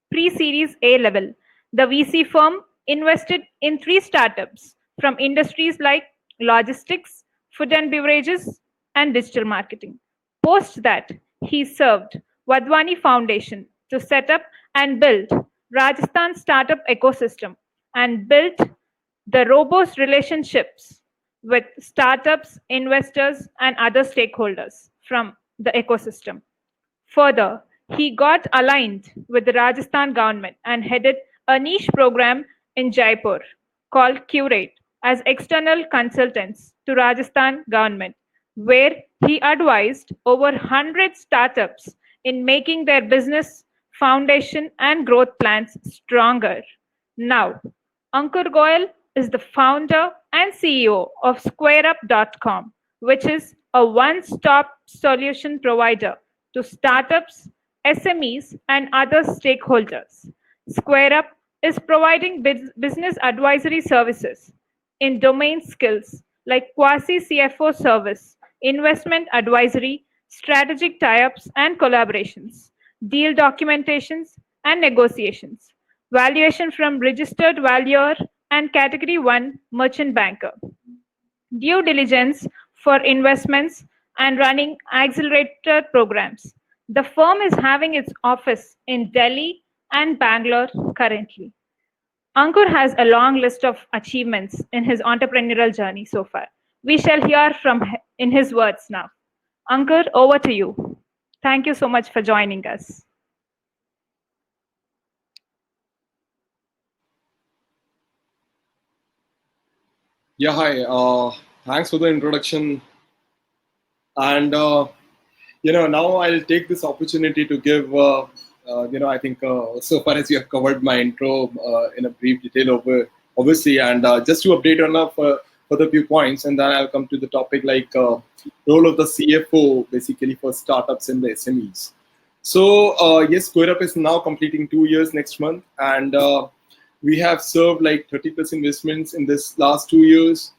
pre-series A level. The VC firm invested in 3 startups from industries like logistics, food and beverages, and digital marketing. Post that, he served Wadhwani Foundation to set up and build Rajasthan startup ecosystem and built the robust relationships with startups, investors, and other stakeholders from the ecosystem. Further, he got aligned with the Rajasthan government and headed a niche program in Jaipur called Curate as external consultants to Rajasthan government, where he advised over 100 startups in making their business foundation and growth plans stronger. Now, Ankur Goel is the founder and CEO of SquareUp.com, which is a one-stop solution provider to startups, SMEs, and other stakeholders. SquareUp is providing business advisory services in domain skills like quasi-CFO service, investment advisory, strategic tie-ups and collaborations, deal documentations and negotiations, valuation from registered valuer and Category 1 merchant banker, due diligence for investments, and running accelerator programs. The firm is having its office in Delhi and Bangalore currently. Ankur has a long list of achievements in his entrepreneurial journey so far. We shall hear from in his words now. Ankur, over to you. Thank you so much for joining us. Yeah, hi. Thanks for the introduction. And, now I'll take this opportunity to give, I think so far as you have covered my intro in a brief detail obviously, and just to update on further few points, and then I'll come to the topic like role of the CFO, basically for startups and the SMEs. So, yes, SquareUp is now completing 2 years next month, and we have served like 30+ investments in this last 2 years.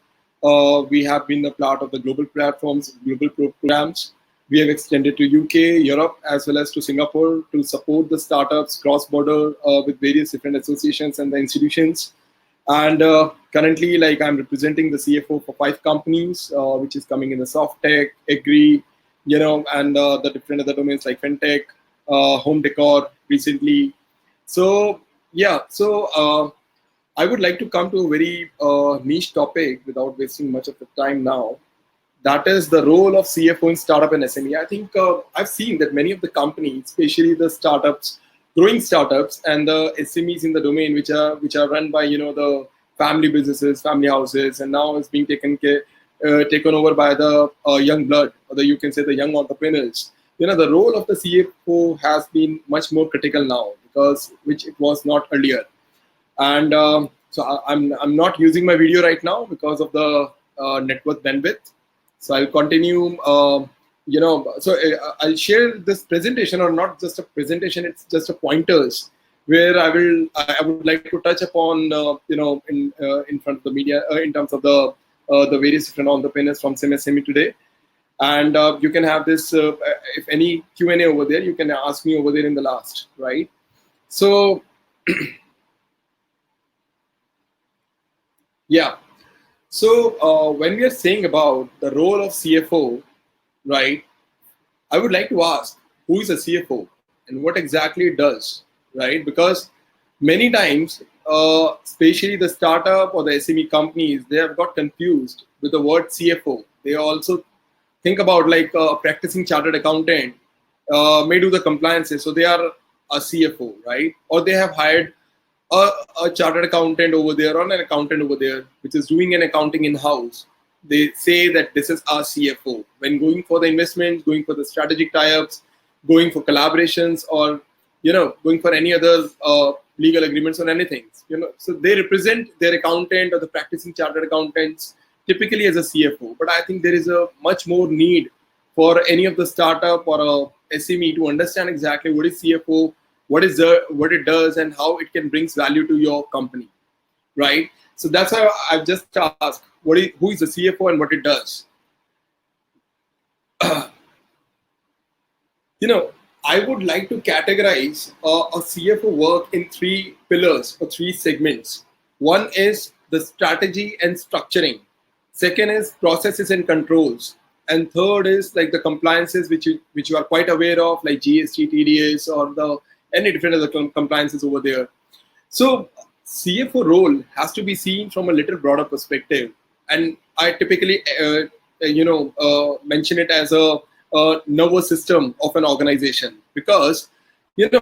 We have been a part of the global platforms, global programs. We have extended to UK, Europe, as well as to Singapore to support the startups cross-border with various different associations and the institutions. And currently, like I'm representing the CFO for 5 companies, which is coming in the soft tech, agri, and the different other domains like fintech, home decor recently. So yeah, so I would like to come to a very niche topic without wasting much of the time now. That is the role of CFO in startup and SME. I think I've seen that many of the companies, especially the startups, growing startups, and the SMEs in the domain, which are run by the family businesses, family houses, and now is being taken over by the young blood, or you can say the young entrepreneurs. The role of the CFO has been much more critical now, because which it was not earlier. And so I'm not using my video right now because of the network bandwidth. So I'll continue, so I'll share this presentation, or not just a presentation, it's just a pointers where I would like to touch upon, in front of the media, in terms of the various different entrepreneurs from SME today. And you can have this, if any Q&A over there, you can ask me over there in the last, right? So, yeah. So when we are saying about the role of CFO, right, I would like to ask, who is a CFO and what exactly it does, right? Because many times, especially the startup or the SME companies, they have got confused with the word CFO. They also think about like a practicing chartered accountant may do the compliances, so they are a CFO, right? Or they have hired a chartered accountant over there or an accountant over there, which is doing an accounting in-house. They say that this is our CFO. When going for the investments, going for the strategic tie-ups, going for collaborations, or going for any other legal agreements or anything, so they represent their accountant or the practicing chartered accountants typically as a CFO. But I think there is a much more need for any of the startup or a SME to understand exactly what is CFO, what it does, and how it can bring value to your company, right? So that's why I've just asked, who is the CFO and what it does. I would like to categorize a CFO work in 3 pillars or 3 segments. One is the strategy and structuring. Second is processes and controls. And third is like the compliances, which you are quite aware of, like GST, TDS, or any different other compliances over there. So CFO role has to be seen from a little broader perspective. And I typically, mention it as a nervous system of an organization, because, there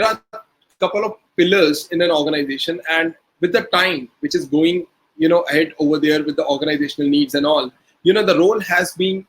are a couple of pillars in an organization, and with the time which is going, ahead over there with the organizational needs and all, the role has been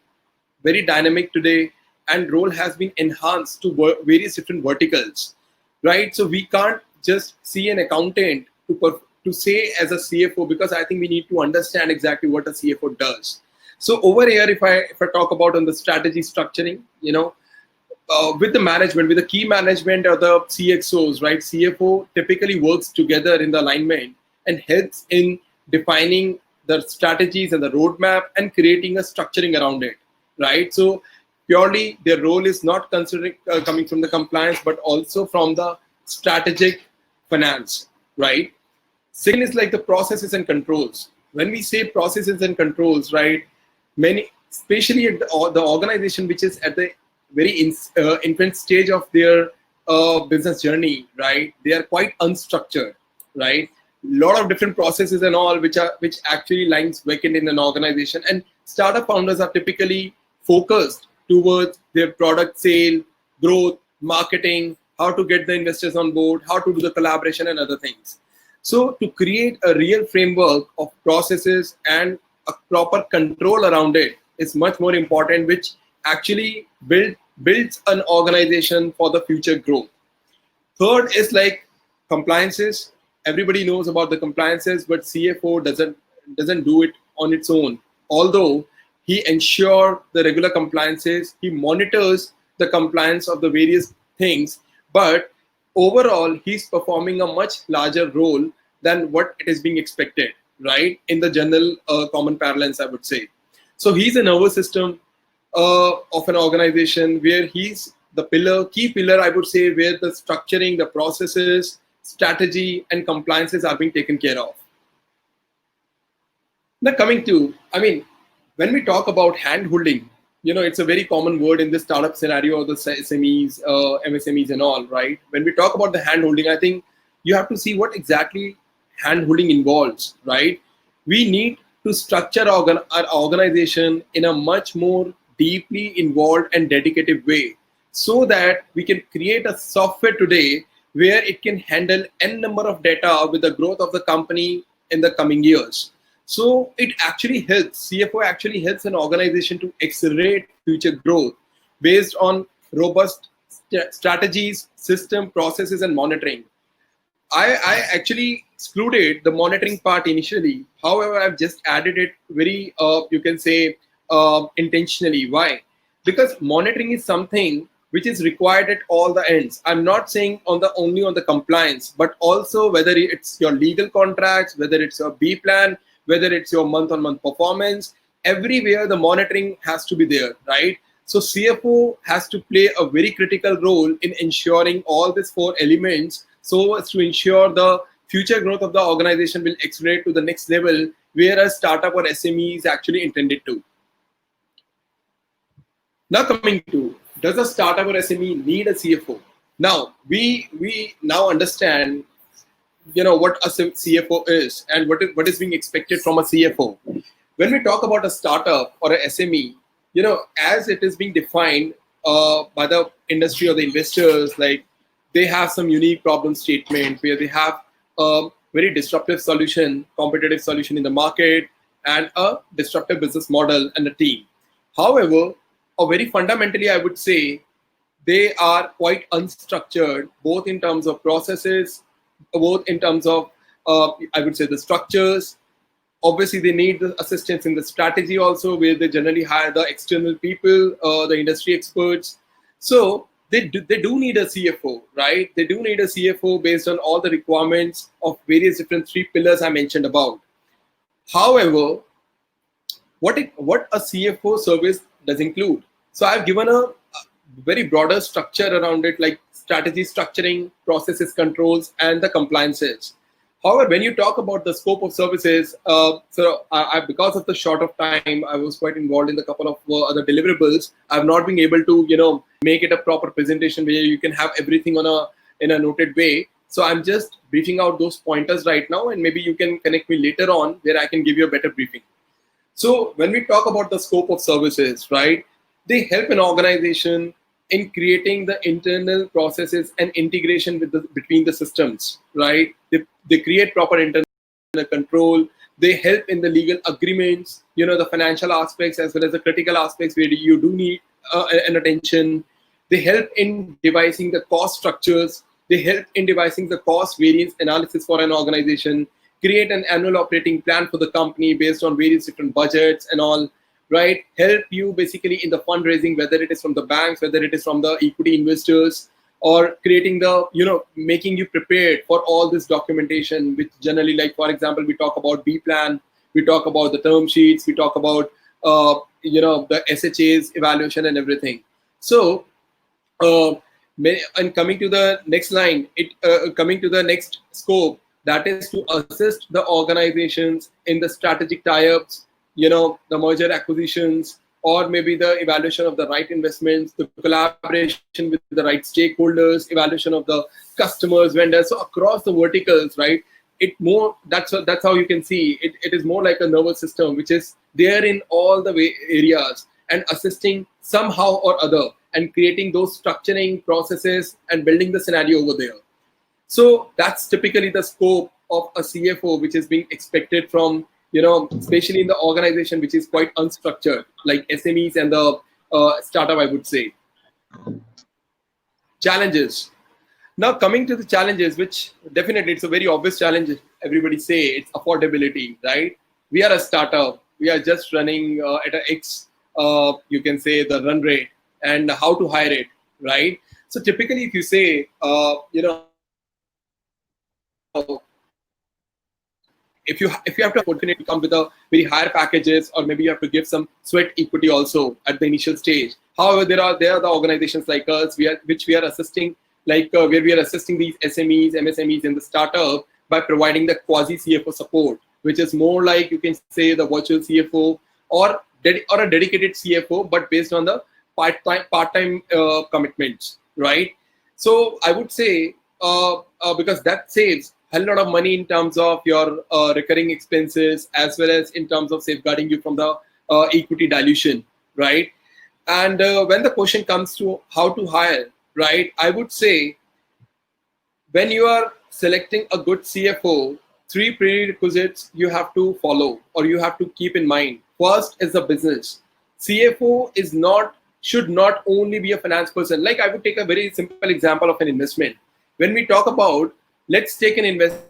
very dynamic today, and role has been enhanced to various different verticals, right? So we can't just see an accountant to say as a CFO, because I think we need to understand exactly what a CFO does. So over here, if I talk about on the strategy structuring, with the management, with the key management or the CXOs, right? CFO typically works together in the alignment and helps in defining the strategies and the roadmap and creating a structuring around it, right? So purely their role is not considering coming from the compliance, but also from the strategic finance, right? Second is like the processes and controls. When we say processes and controls, right, many, especially at the organization which is at the very infant stage of their business journey, right, they are quite unstructured, right? Lot of different processes and all which actually lies vacant in an organization, and startup founders are typically focused towards their product sale, growth, marketing, how to get the investors on board, how to do the collaboration and other things. So to create a real framework of processes and a proper control around it is much more important, which actually builds an organization for the future growth. Third is like compliances. Everybody knows about the compliances, but CFO doesn't do it on its own. Although he ensures the regular compliances, he monitors the compliance of the various things, but overall he's performing a much larger role than what it is being expected, right? In the general common parlance, I would say. So he's a nervous system. of an organization where he's the key pillar, I would say, where the structuring, the processes, strategy, and compliances are being taken care of. Now coming to, when we talk about hand-holding, it's a very common word in the startup scenario or the SMEs, MSMEs and all, right? When we talk about the hand-holding, I think you have to see what exactly hand-holding involves, right? We need to structure our organization in a much more deeply involved and dedicated way so that we can create a software today where it can handle n number of data with the growth of the company in the coming years. So it actually helps, CFO actually helps an organization to accelerate future growth based on robust strategies, system, processes, and monitoring. I actually excluded the monitoring part initially. However, I've just added it very, you can say, intentionally. Why? Because monitoring is something which is required at all the ends. I'm not saying only on the compliance, but also whether it's your legal contracts, whether it's your B plan, whether it's your month-on-month performance, everywhere the monitoring has to be there, right? So CFO has to play a very critical role in ensuring all these four elements so as to ensure the future growth of the organization will accelerate to the next level where a startup or SME is actually intended to. Now coming to, does a startup or SME need a CFO? Now, we now understand what a CFO is and what is being expected from a CFO. When we talk about a startup or a SME, as it is being defined by the industry or the investors, like they have some unique problem statement where they have a very disruptive solution, competitive solution in the market, and a disruptive business model and a team. However, very fundamentally, I would say they are quite unstructured, both in terms of processes, both in terms of, I would say, the structures. Obviously, they need the assistance in the strategy also, where they generally hire the external people, the industry experts. So they do need a CFO, right? They do need a CFO based on all the requirements of various different three pillars I mentioned about. However, what a CFO service does include. So I've given a very broader structure around it, like strategy structuring, processes, controls, and the compliances. However, when you talk about the scope of services, because of the short of time, I was quite involved in a couple of other deliverables. I've not been able to, make it a proper presentation where you can have everything in a noted way. So I'm just briefing out those pointers right now, and maybe you can connect me later on where I can give you a better briefing. So when we talk about the scope of services, right, they help an organization in creating the internal processes and integration between the systems, right? They create proper internal control. They help in the legal agreements, the financial aspects as well as the critical aspects where you do need an attention. They help in devising the cost structures. They help in devising the cost variance analysis for an organization, create an annual operating plan for the company based on various different budgets and all, right? Help you basically in the fundraising, whether it is from the banks, whether it is from the equity investors, or creating the, making you prepared for all this documentation, which generally, like, for example, we talk about B plan, we talk about the term sheets, we talk about, the SHA's evaluation and everything. So, and coming to the next line, coming to the next scope, that is to assist the organizations in the strategic tie-ups, the merger acquisitions, or maybe the evaluation of the right investments, the collaboration with the right stakeholders, evaluation of the customers, vendors. So across the verticals, right? That's how you can see it is more like a nervous system, which is there in all the areas and assisting somehow or other and creating those structuring processes and building the scenario over there. So that's typically the scope of a CFO, which is being expected from, especially in the organization, which is quite unstructured, like SMEs and the startup, I would say. Challenges. Now coming to the challenges, which definitely it's a very obvious challenge. Everybody say it's affordability, right? We are a startup. We are just running at a X, you can say the run rate and how to hire it, right? So typically if you say, if you have to opportunity to come with a very higher packages, or maybe you have to give some sweat equity also at the initial stage. However, there are the organizations like us which we are assisting, like where we are assisting these SMEs, MSMEs in the startup by providing the quasi CFO support, which is more like, you can say, the virtual CFO or a dedicated CFO, but based on the part-time commitments, right? So I would say because that saves a lot of money in terms of your recurring expenses, as well as in terms of safeguarding you from the equity dilution, right? And when the question comes to how to hire, right, I would say when you are selecting a good CFO, 3 prerequisites you have to follow, or you have to keep in mind. First is the business. CFO should not only be a finance person. Like, I would take a very simple example of an investment. When we talk about, let's take an investment.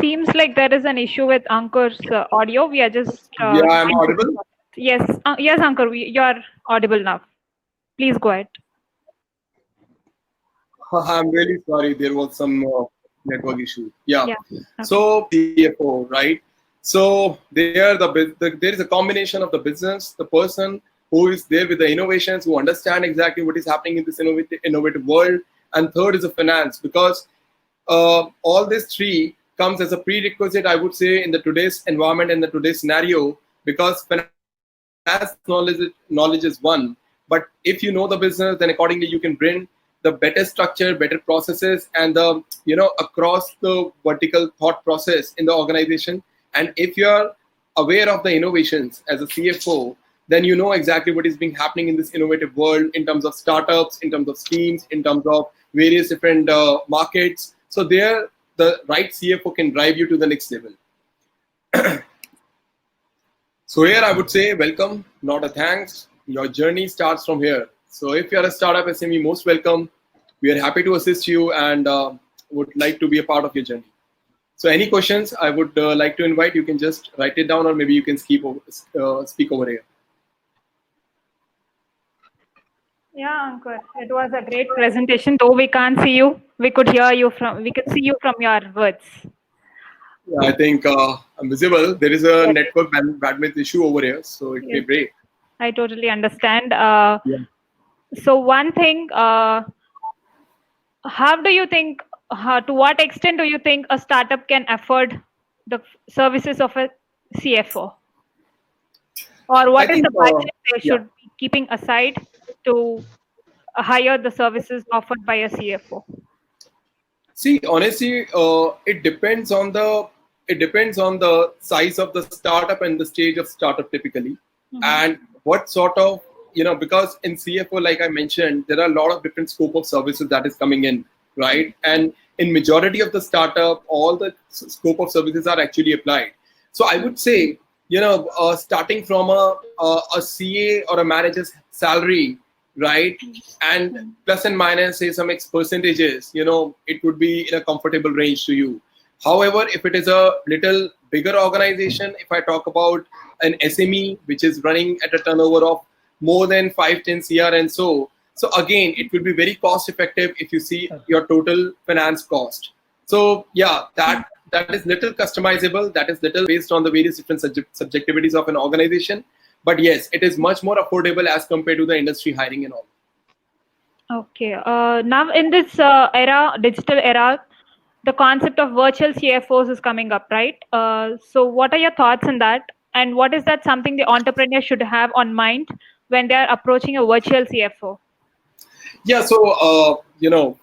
Seems like there is an issue with Ankur's audio. We are just Yeah, I'm audible. Yes, yes, Ankur, you're audible now. Please go ahead. I'm really sorry. There was some network issue. Yeah. Okay. So CFO, right? So there is a combination of the business, the person who is there with the innovations, who understand exactly what is happening in this innovative world, and third is the finance, because all these 3 comes as a prerequisite, I would say, in the today's environment and the today's scenario, because finance knowledge is one, but if you know the business, then accordingly you can bring the better structure, better processes, and the across the vertical thought process in the organization. And if you are aware of the innovations as a CFO, then you know exactly what is being happening in this innovative world in terms of startups, in terms of schemes, in terms of various different markets. So there, the right CFO can drive you to the next level. So here I would say welcome, not a thanks. Your journey starts from here. So if you're a startup SME, most welcome. We are happy to assist you and would like to be a part of your journey. So any questions, I would like to invite, you can just write it down, or maybe you can speak over here. Yeah, Ankur, it was a great presentation. Though we can't see you, we could see you from your words. Yeah, I think I'm visible. There is a network bandwidth issue over here, so it may break. I totally understand. So one thing, how do you think, to what extent do you think a startup can afford the services of a CFO? Or what is the budget they should be keeping aside to hire the services offered by a CFO? See, honestly, it depends on the size of the startup and the stage of startup typically, and what sort of, because in CFO, like I mentioned, there are a lot of different scope of services that is coming in, right? And in majority of the startup, all the scope of services are actually applied. So I would say, starting from a CA or a manager's salary, right, and plus and minus, say, some X percentages, it would be in a comfortable range to you. However, if it is a little bigger organization, if I talk about an SME which is running at a turnover of more than 5-10 CR and so again, it will be very cost effective if you see your total finance cost. So yeah, that is little customizable, that is little based on the various different subjectivities of an organization. But yes, it is much more affordable as compared to the industry hiring and all. Okay. Now in this digital era, the concept of virtual CFOs is coming up, right? So what are your thoughts on that? And what is that something the entrepreneur should have on mind when they are approaching a virtual CFO? Yeah, so,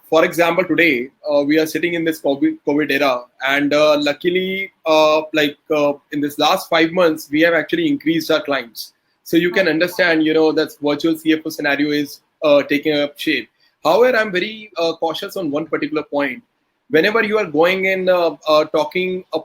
for example, today we are sitting in this COVID era, and luckily, in this last 5 months, we have actually increased our clients. So you can understand, that virtual CFO scenario is taking up shape. However, I'm very cautious on one particular point. Whenever you are going in talking a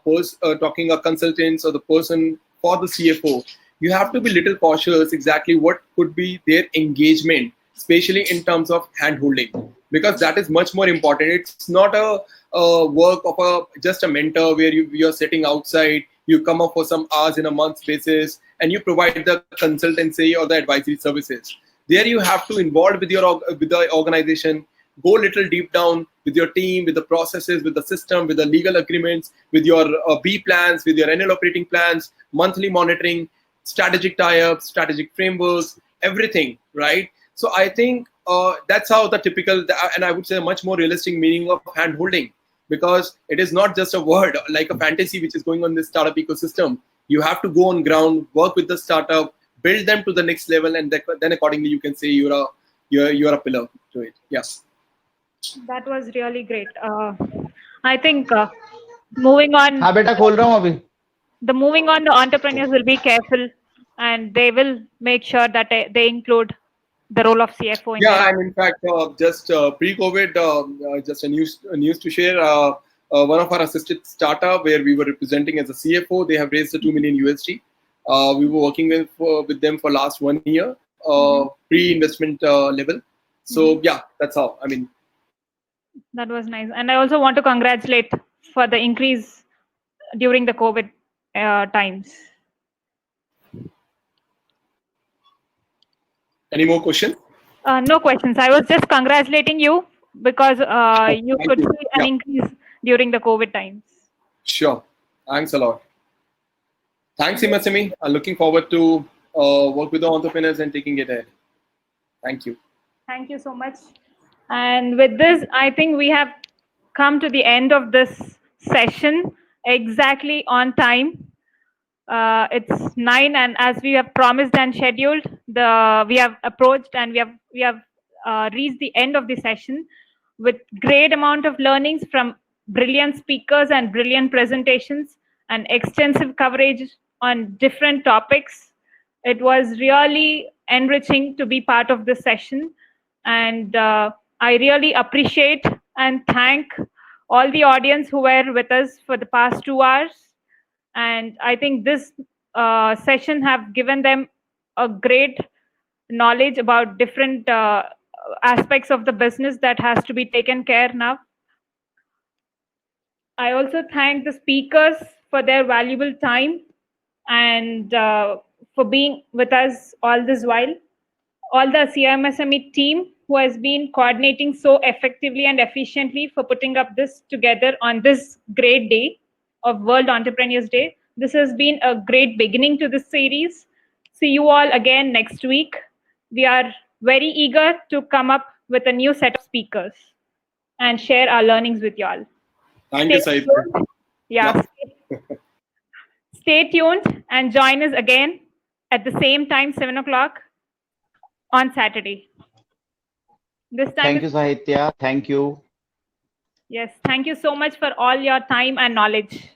consultant or the person for the CFO, you have to be little cautious exactly what could be their engagement. especially in terms of hand holding, because that is much more important. It's not a work of just a mentor where you're sitting outside, you come up for some hours in a month's basis, and you provide the consultancy or the advisory services. There you have to involve with the organization, go little deep down with your team, with the processes, with the system, with the legal agreements, with your B plans, with your annual operating plans, monthly monitoring, strategic tie-ups, strategic frameworks, everything, right? So I think that's how the typical, and I would say a much more realistic meaning of hand holding, because it is not just a word like a fantasy which is going on in this startup ecosystem. You have to go on ground, work with the startup, build them to the next level, and then accordingly you can say you're a pillar to it. Yes. That was really great. I think moving on. हाँ बेटा खोल रहा हूँ अभी. Moving on, the entrepreneurs will be careful, and they will make sure that they include the role of CFO in Yeah, and in fact, just pre-COVID, just a news to share. One of our assisted startup where we were representing as a CFO, they have raised the $2 million USD. We were working with them for last 1 year, pre-investment level. So yeah, that's how. I mean, that was nice, and I also want to congratulate for the increase during the COVID times. any more questions? No questions. I was just congratulating you because you could see an increase during the COVID times. Sure. Thanks a lot. Thanks, CIMSME. I'm looking forward to work with the entrepreneurs and taking it ahead. Thank you. Thank you so much. And with this, I think we have come to the end of this session exactly on time. It's 9, and as we have promised and scheduled, we have approached and we have reached the end of the session with great amount of learnings from brilliant speakers and brilliant presentations and extensive coverage on different topics. It was really enriching to be part of this session, and I really appreciate and thank all the audience who were with us for the past 2 hours. And I think this session have given them a great knowledge about different aspects of the business that has to be taken care now. I also thank the speakers for their valuable time and for being with us all this while. All the CIMSME team who has been coordinating so effectively and efficiently for putting up this together on this great day of World Entrepreneurs Day. This has been a great beginning to this series. See you all again next week. We are very eager to come up with a new set of speakers and share our learnings with you all. Thank you, Said. Yeah. Stay tuned and join us again at the same time, 7 o'clock on Saturday. This time. Thank you, Sahitya. Thank you. Yes, thank you so much for all your time and knowledge.